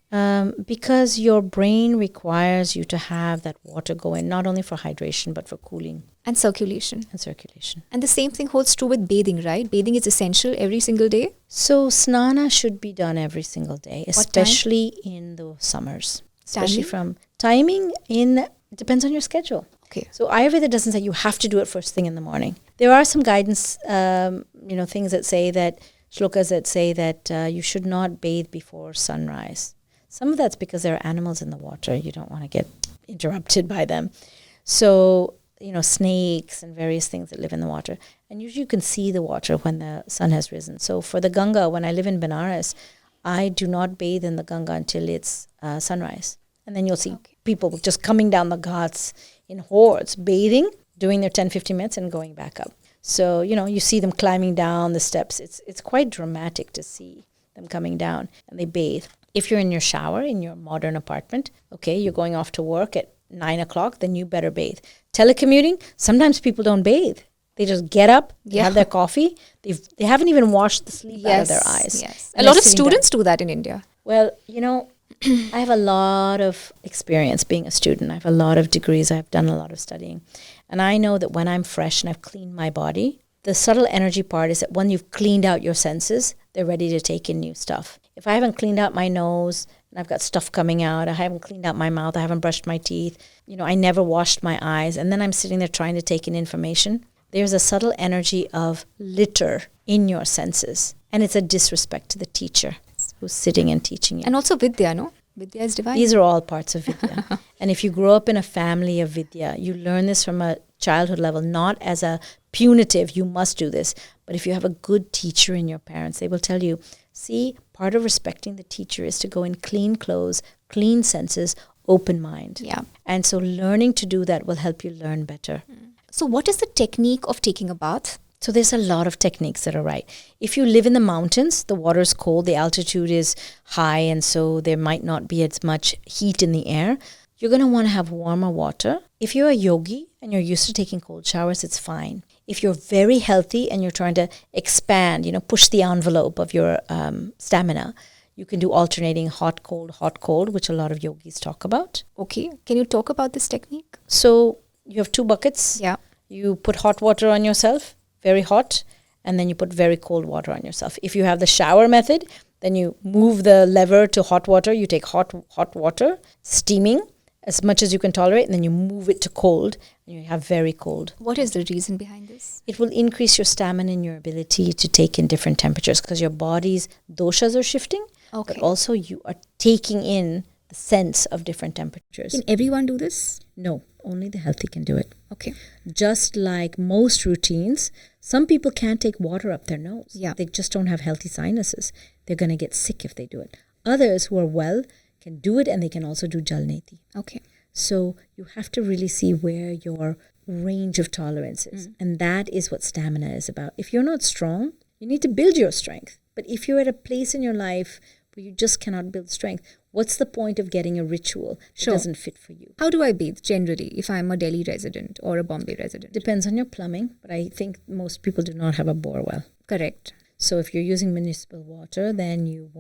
Because your brain requires you to have that water go in, not only for hydration, but for cooling And circulation. and circulation. And the same thing holds true with bathing, right? Bathing is essential every single day. So snana should be done every single day, What time? especially in the summers. Especially Timing? from timing it depends on your schedule. Okay. So Ayurveda doesn't say you have to do it first thing in the morning. There are some guidance, things that say that, shlokas that say that you should not bathe before sunrise. Some of that's because there are animals in the water. You don't want to get interrupted by them. So, snakes and various things that live in the water. And usually you can see the water when the sun has risen. So for the Ganga, when I live in Benares, I do not bathe in the Ganga until it's sunrise. And then you'll see people just coming down the ghats in hordes, bathing, doing their 10-15 minutes and going back up. So, you see them climbing down the steps. It's quite dramatic to see them coming down, and they bathe. If you're in your shower in your modern apartment, okay, you're going off to work at 9 o'clock, then you better bathe. Telecommuting, sometimes people don't bathe. They just get up, they have their coffee. They haven't even washed the sleep out of their eyes. Yes. And A lot they're of sitting students do that in India. Well, I have a lot of experience being a student. I have a lot of degrees. I've done a lot of studying. And I know that when I'm fresh and I've cleaned my body, the subtle energy part is that when you've cleaned out your senses, they're ready to take in new stuff. If I haven't cleaned out my nose and I've got stuff coming out, I haven't cleaned out my mouth, I haven't brushed my teeth, I never washed my eyes, and then I'm sitting there trying to take in information, there's a subtle energy of litter in your senses. And it's a disrespect to the teacher who's sitting and teaching you. And also Vidya, no? Vidya is divine. These are all parts of Vidya. And if you grow up in a family of Vidya, you learn this from a childhood level, not as a punitive, you must do this. But if you have a good teacher in your parents, they will tell you, see, part of respecting the teacher is to go in clean clothes, clean senses, open mind. Yeah. And so learning to do that will help you learn better. So what is the technique of taking a bath? So there's a lot of techniques that are right. If you live in the mountains, the water is cold, the altitude is high, and so there might not be as much heat in the air. You're going to want to have warmer water. If you're a yogi and you're used to taking cold showers, it's fine. If you're very healthy and you're trying to expand, push the envelope of your stamina, you can do alternating hot, cold, which a lot of yogis talk about. Okay. Can you talk about this technique? So you have 2 buckets. Yeah. You put hot water on yourself, very hot, and then you put very cold water on yourself. If you have the shower method, then you move the lever to hot water. You take hot water, steaming as much as you can tolerate, and then you move it to cold, and you have very cold. What is the reason behind this? It will increase your stamina and your ability to take in different temperatures because your body's doshas are shifting, Okay. but also you are taking in the sense of different temperatures. Can everyone do this? No, only the healthy can do it. Okay. Just like most routines, some people can't take water up their nose. Yeah. They just don't have healthy sinuses. They're going to get sick if they do it. Others who are well can do it, and they can also do jalneti. Okay. So you have to really see where your range of tolerance is. And that is what stamina is about. If you're not strong, you need to build your strength. But if you're at a place in your life where you just cannot build strength, what's the point of getting a ritual that doesn't fit for you? How do I bathe generally if I'm a Delhi resident or a Bombay resident? Depends on your plumbing, but I think most people do not have a bore well. Correct. So if you're using municipal water, then you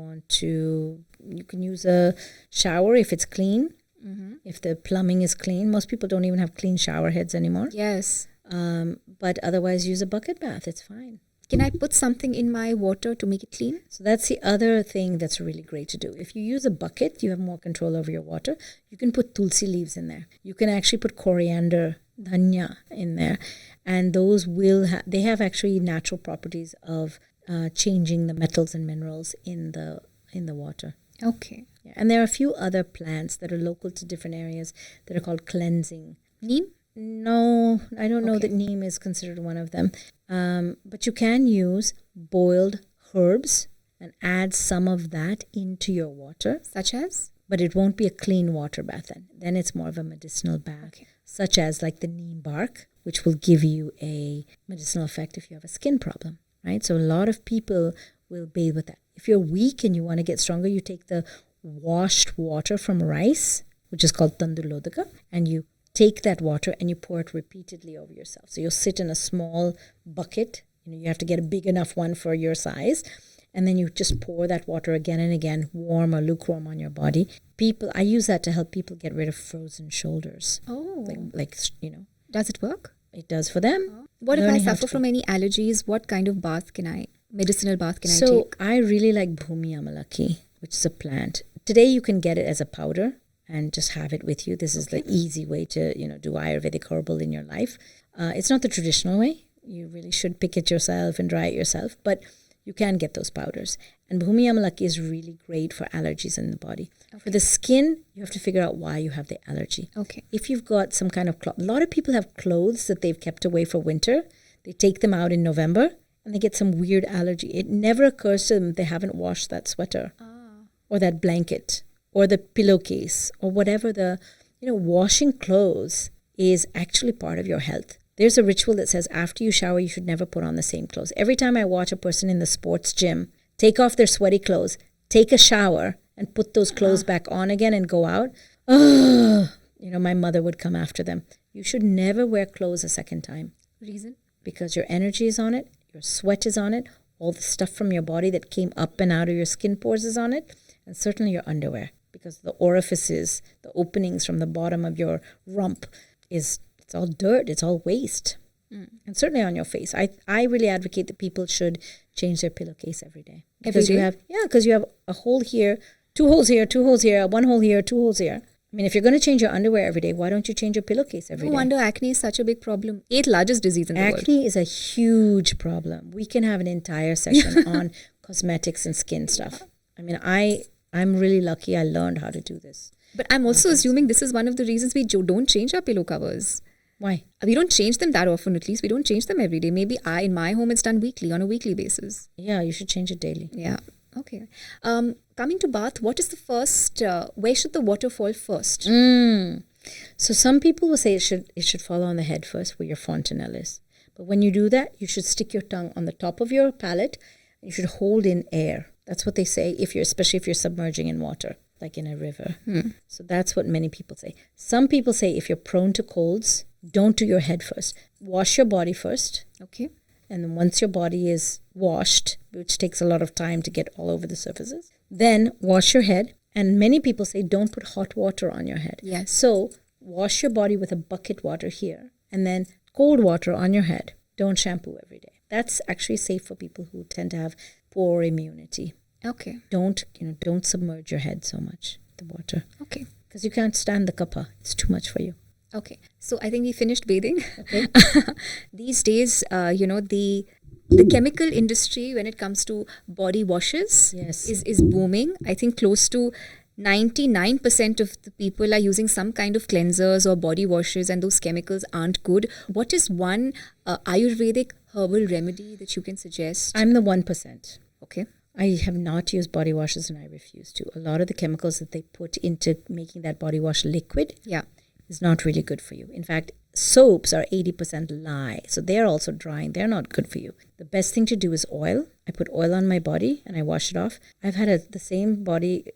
can use a shower if it's clean. Mm-hmm. If the plumbing is clean. Most people don't even have clean shower heads anymore. Yes. But otherwise use a bucket bath. It's fine. Can I put something in my water to make it clean? So that's the other thing that's really great to do. If you use a bucket, you have more control over your water. You can put tulsi leaves in there. You can actually put coriander, dhanya in there. And those they have actually natural properties of changing the metals and minerals in the water. Okay. Yeah. And there are a few other plants that are local to different areas that are called cleansing. Neem? No, I don't know that neem is considered one of them. But you can use boiled herbs and add some of that into your water. Such as? But it won't be a clean water bath then. Then it's more of a medicinal bath. Okay. such as like the neem bark, which will give you a medicinal effect if you have a skin problem, right? So a lot of people will bathe with that. If you're weak and you want to get stronger, you take the washed water from rice, which is called tandulodaka, and you take that water and you pour it repeatedly over yourself. So you'll sit in a small bucket. You have to get a big enough one for your size. And then you just pour that water again and again, warm or lukewarm on your body. I use that to help people get rid of frozen shoulders. Oh. Like Does it work? It does for them. What if I suffer from any allergies? What kind of medicinal bath can I take? So I really like Bhumi Amalaki, which is a plant. Today you can get it as a powder and just have it with you. This is the easy way to, do Ayurvedic herbal in your life. It's not the traditional way. You really should pick it yourself and dry it yourself, but you can get those powders. And Bhumi Amalaki is really great for allergies in the body. Okay. For the skin, you have to figure out why you have the allergy. Okay. If you've got some kind of a lot of people have clothes that they've kept away for winter. They take them out in November and they get some weird allergy. It never occurs to them they haven't washed that sweater or that blanket or the pillowcase or whatever washing clothes is actually part of your health. There's a ritual that says after you shower, you should never put on the same clothes. Every time I watch a person in the sports gym take off their sweaty clothes, take a shower, and put those clothes back on again and go out, my mother would come after them. You should never wear clothes a second time. Reason? Because your energy is on it, your sweat is on it, all the stuff from your body that came up and out of your skin pores is on it, and certainly your underwear. Because the orifices, the openings from the bottom of your rump it's all dirt, it's all waste. And certainly on your face. I really advocate that people should change their pillowcase every day. Because you have a hole here, 2 holes here, 2 holes here, 1 hole here, 2 holes here. I mean, if you're going to change your underwear every day, why don't you change your pillowcase every day? No wonder acne is such a big problem. 8th largest disease in the world. Acne is a huge problem. We can have an entire session on cosmetics and skin stuff. I mean, I'm really lucky I learned how to do this. But I'm also assuming this is one of the reasons we don't change our pillow covers. Why? We don't change them that often, at least. We don't change them every day. Maybe in my home, it's done weekly, on a weekly basis. Yeah, you should change it daily. Yeah. Okay. Coming to bath, what is the first, where should the water fall first? So some people will say it should fall on the head first, where your fontanelle is. But when you do that, you should stick your tongue on the top of your palate. You should hold in air. That's what they say, especially if you're submerging in water, like in a river. So that's what many people say. Some people say if you're prone to colds, don't do your head first. Wash your body first. Okay. And then once your body is washed, which takes a lot of time to get all over the surfaces, then wash your head. And many people say don't put hot water on your head. Yes. So wash your body with a bucket water here and then cold water on your head. Don't shampoo every day. That's actually safe for people who tend to have poor immunity. Okay. Don't submerge your head so much, the water. Okay. Because you can't stand the kapha. It's too much for you. Okay. So I think we finished bathing. Okay. These days, the chemical industry when it comes to body washes is booming. I think close to 99% of the people are using some kind of cleansers or body washes, and those chemicals aren't good. What is one Ayurvedic herbal remedy that you can suggest? I'm the 1%. Okay. I have not used body washes and I refuse to. A lot of the chemicals that they put into making that body wash liquid is not really good for you. In fact, soaps are 80% lye. So they're also drying. They're not good for you. The best thing to do is oil. I put oil on my body and I wash it off. I've had the same body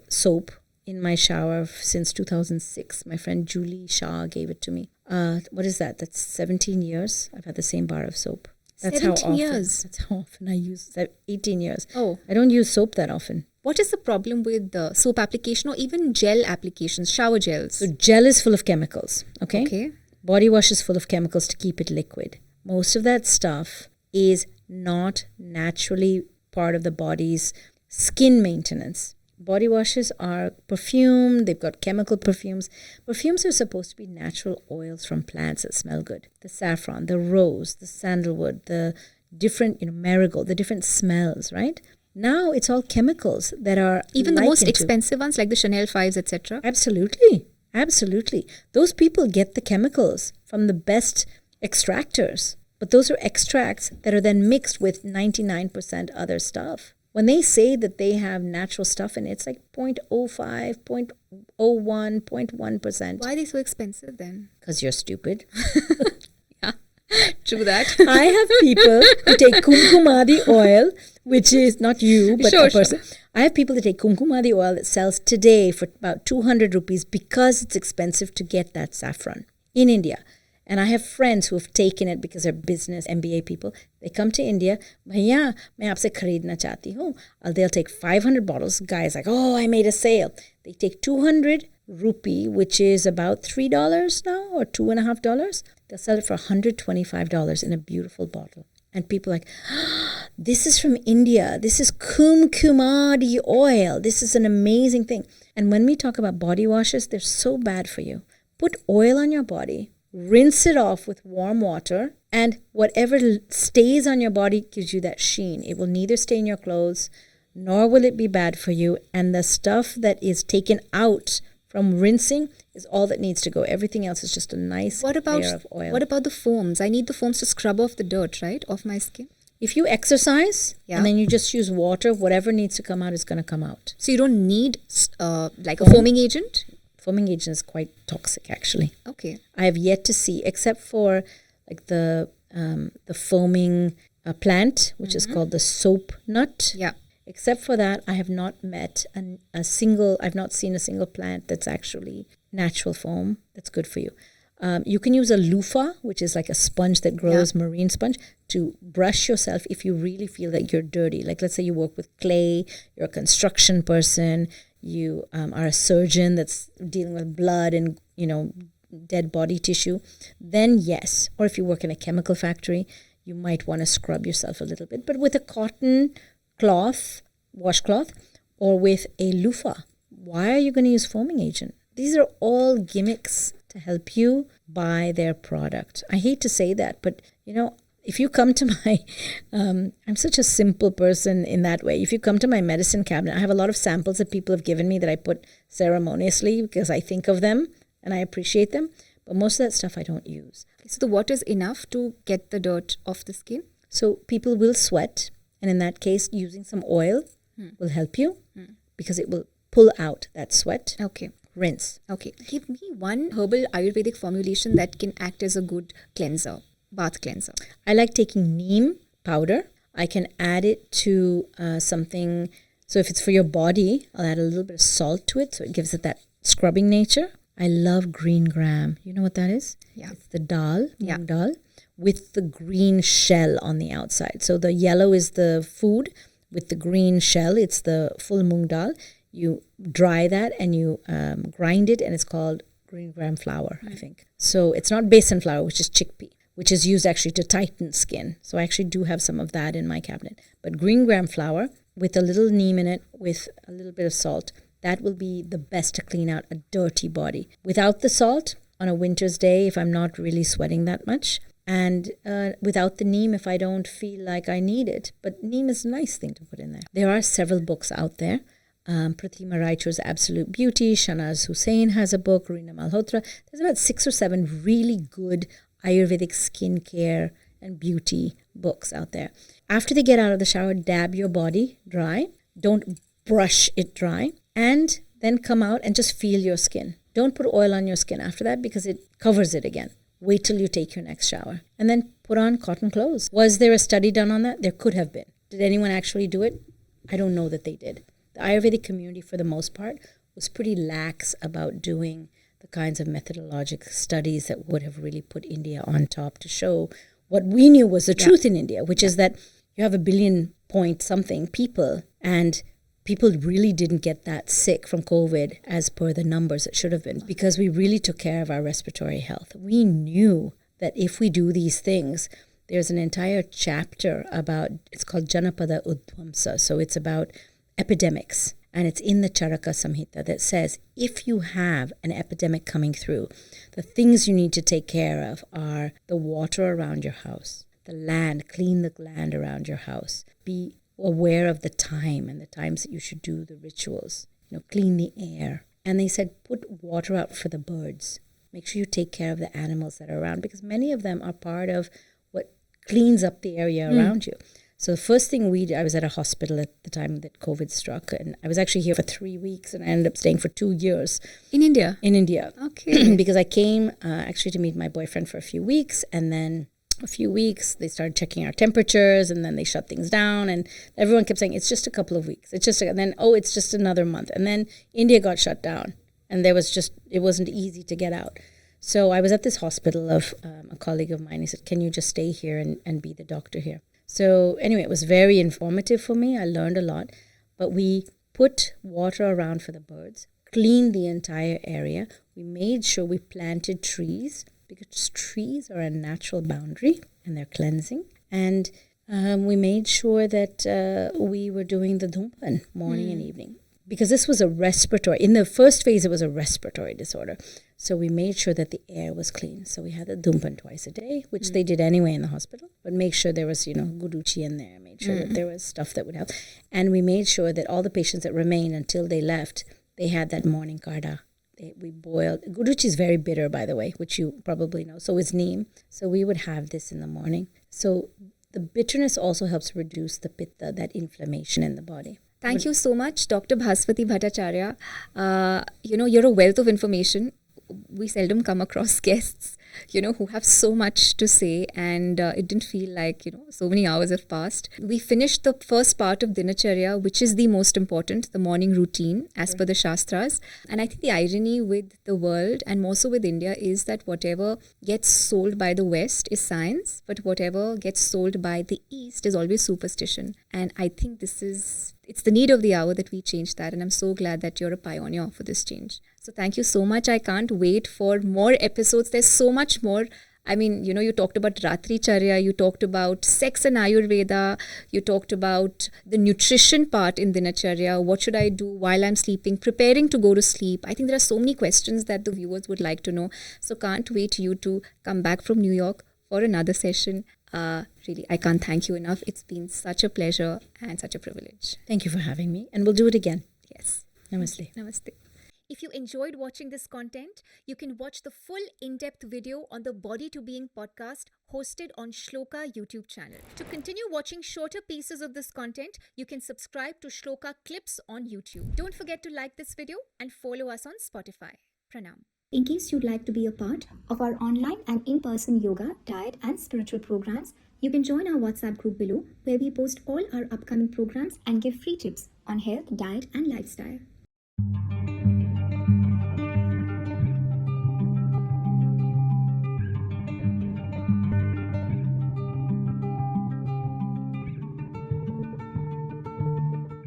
soap in my shower since 2006. My friend Julie Shah gave it to me. What is that? That's 17 years. I've had the same bar of soap. That's 17 years? That's how often I use 18 years. Oh. I don't use soap that often. What is the problem with the soap application or even gel applications, shower gels? So gel is full of chemicals, okay? Okay. Body wash is full of chemicals to keep it liquid. Most of that stuff is not naturally part of the body's skin maintenance. Body washes are perfumed, they've got chemical perfumes. Perfumes are supposed to be natural oils from plants that smell good. The saffron, the rose, the sandalwood, the different, marigold, the different smells, right? Now it's all chemicals that are even the most expensive ones like the Chanel 5s, etc. Absolutely. Absolutely. Those people get the chemicals from the best extractors. But those are extracts that are then mixed with 99% other stuff. When they say that they have natural stuff in it, it's like 0.05, 0.01, 0.1%. Why are they so expensive then? Because you're stupid. True that. I have people who take kumkumadi oil, which is not you, but a person. Sure. I have people that take kumkumadi oil that sells today for about 200 rupees because it's expensive to get that saffron in India. And I have friends who have taken it because they're business MBA people. They come to India, Bhaiya, main aapse khareedna chahti hu. They'll take 500 bottles. Guy's like, oh, I made a sale. They take 200 rupee, which is about $3 now or $2.50. They'll sell it for $125 in a beautiful bottle. And people are like, oh, this is from India. This is kumkumadi oil. This is an amazing thing. And when we talk about body washes, they're so bad for you. Put oil on your body. Rinse it off with warm water, and whatever stays on your body gives you that sheen. It will neither stain your clothes, nor will it be bad for you. And the stuff that is taken out from rinsing is all that needs to go. Everything else is just a nice layer of oil. What about the foams? I need the foams to scrub off the dirt, right, off my skin? If you exercise and then you just use water, whatever needs to come out is going to come out. So you don't need like a foaming agent? Foaming agent is quite toxic, actually. Okay. I have yet to see, except for like the foaming plant, which is called the soap nut. Yeah. Except for that, I have not met I've not seen a single plant that's actually natural foam that's good for you. You can use a loofah, which is like a sponge that grows, marine sponge, to brush yourself if you really feel that you're dirty. Like let's say you work with clay, you're a construction person, you are a surgeon that's dealing with blood and, dead body tissue, then yes. Or if you work in a chemical factory, you might want to scrub yourself a little bit. But with a cotton cloth, washcloth, or with a loofah, why are you going to use foaming agent? These are all gimmicks to help you buy their product. I hate to say that, but, if you come to my, I'm such a simple person in that way. If you come to my medicine cabinet, I have a lot of samples that people have given me that I put ceremoniously because I think of them and I appreciate them. But most of that stuff I don't use. So the water is enough to get the dirt off the skin? So people will sweat. And in that case, using some oil will help you because it will pull out that sweat. Okay. Rinse. Okay. Give me one herbal Ayurvedic formulation that can act as a good cleanser. Bath cleanser. I like taking neem powder. I can add it to something. So if it's for your body, I'll add a little bit of salt to it. So it gives it that scrubbing nature. I love green gram. You know what that is? Yeah. It's the dal, moong dal, with the green shell on the outside. So the yellow is the food. With the green shell, it's the full moong dal. You dry that and you grind it, and it's called green gram flour, I think. So it's not besan flour, which is chickpea, which is used actually to tighten skin. So I actually do have some of that in my cabinet. But green gram flour with a little neem in it, with a little bit of salt, that will be the best to clean out a dirty body. Without the salt, on a winter's day, if I'm not really sweating that much, and without the neem if I don't feel like I need it. But neem is a nice thing to put in there. There are several books out there. Pratima Raichur's Absolute Beauty, Shanaz Hussain has a book, Reena Malhotra. There's about 6 or 7 really good Ayurvedic skincare and beauty books out there. After they get out of the shower, dab your body dry. Don't brush it dry. And then come out and just feel your skin. Don't put oil on your skin after that because it covers it again. Wait till you take your next shower. And then put on cotton clothes. Was there a study done on that? There could have been. Did anyone actually do it? I don't know that they did. The Ayurvedic community, for the most part, was pretty lax about doing the kinds of methodologic studies that would have really put India on top to show what we knew was the truth in India, which is that you have 1 billion point something people, and people really didn't get that sick from COVID as per the numbers it should have been, because we really took care of our respiratory health. We knew that if we do these things, there's an entire chapter about, it's called Janapada Udvamsa, so it's about epidemics, and it's in the Charaka Samhita that says if you have an epidemic coming through, the things you need to take care of are the water around your house, the land, clean the land around your house, be aware of the time and the times that you should do the rituals, clean the air. And they said put water out for the birds. Make sure you take care of the animals that are around, because many of them are part of what cleans up the area around you. So the first thing we did, I was at a hospital at the time that COVID struck, and I was actually here for 3 weeks, and I ended up staying for 2 years. In India? In India. Okay. Because I came actually to meet my boyfriend for a few weeks, and then a few weeks they started checking our temperatures, and then they shut things down, and everyone kept saying, it's just a couple of weeks. It's just, and then, oh, it's just another month. And then India got shut down, and it wasn't easy to get out. So I was at this hospital of a colleague of mine. He said, can you just stay here and be the doctor here? So anyway, it was very informative for me. I learned a lot. But we put water around for the birds, cleaned the entire area. We made sure we planted trees, because trees are a natural boundary and they're cleansing. And we made sure that we were doing the dhumpan morning and evening. Because this was a respiratory, in the first phase, it was a respiratory disorder. So we made sure that the air was clean. So we had the dhumpan twice a day, which they did anyway in the hospital, but make sure there was, Guduchi in there, made sure that there was stuff that would help. And we made sure that all the patients that remained until they left, they had that morning kada. We boiled. Guduchi is very bitter, by the way, which you probably know. So is neem. So we would have this in the morning. So the bitterness also helps reduce the pitta, that inflammation in the body. Thank you so much, Dr. Bhaswati Bhattacharya. You're a wealth of information. We seldom come across guests, who have so much to say, and it didn't feel like, so many hours have passed. We finished the first part of Dinacharya, which is the most important, the morning routine, as per the Shastras. And I think the irony with the world, and more so with India, is that whatever gets sold by the West is science, but whatever gets sold by the East is always superstition. And I think it's the need of the hour that we change that, and I'm so glad that you're a pioneer for this change. So thank you so much. I can't wait for more episodes. There's so much more. I mean, you talked about Ratri Charya, you talked about sex and Ayurveda, you talked about the nutrition part in Dinacharya, what should I do while I'm sleeping, preparing to go to sleep. I think there are so many questions that the viewers would like to know. So can't wait you to come back from New York for another session. Really, I can't thank you enough. It's been such a pleasure and such a privilege. Thank you for having me, and we'll do it again. Yes. Namaste. Namaste. If you enjoyed watching this content, you can watch the full in-depth video on the Body to Being podcast hosted on Shlloka YouTube channel. To continue watching shorter pieces of this content, you can subscribe to Shlloka Clips on YouTube. Don't forget to like this video and follow us on Spotify. Pranam. In case you'd like to be a part of our online and in-person yoga, diet and spiritual programs, you can join our WhatsApp group below, where we post all our upcoming programs and give free tips on health, diet and lifestyle.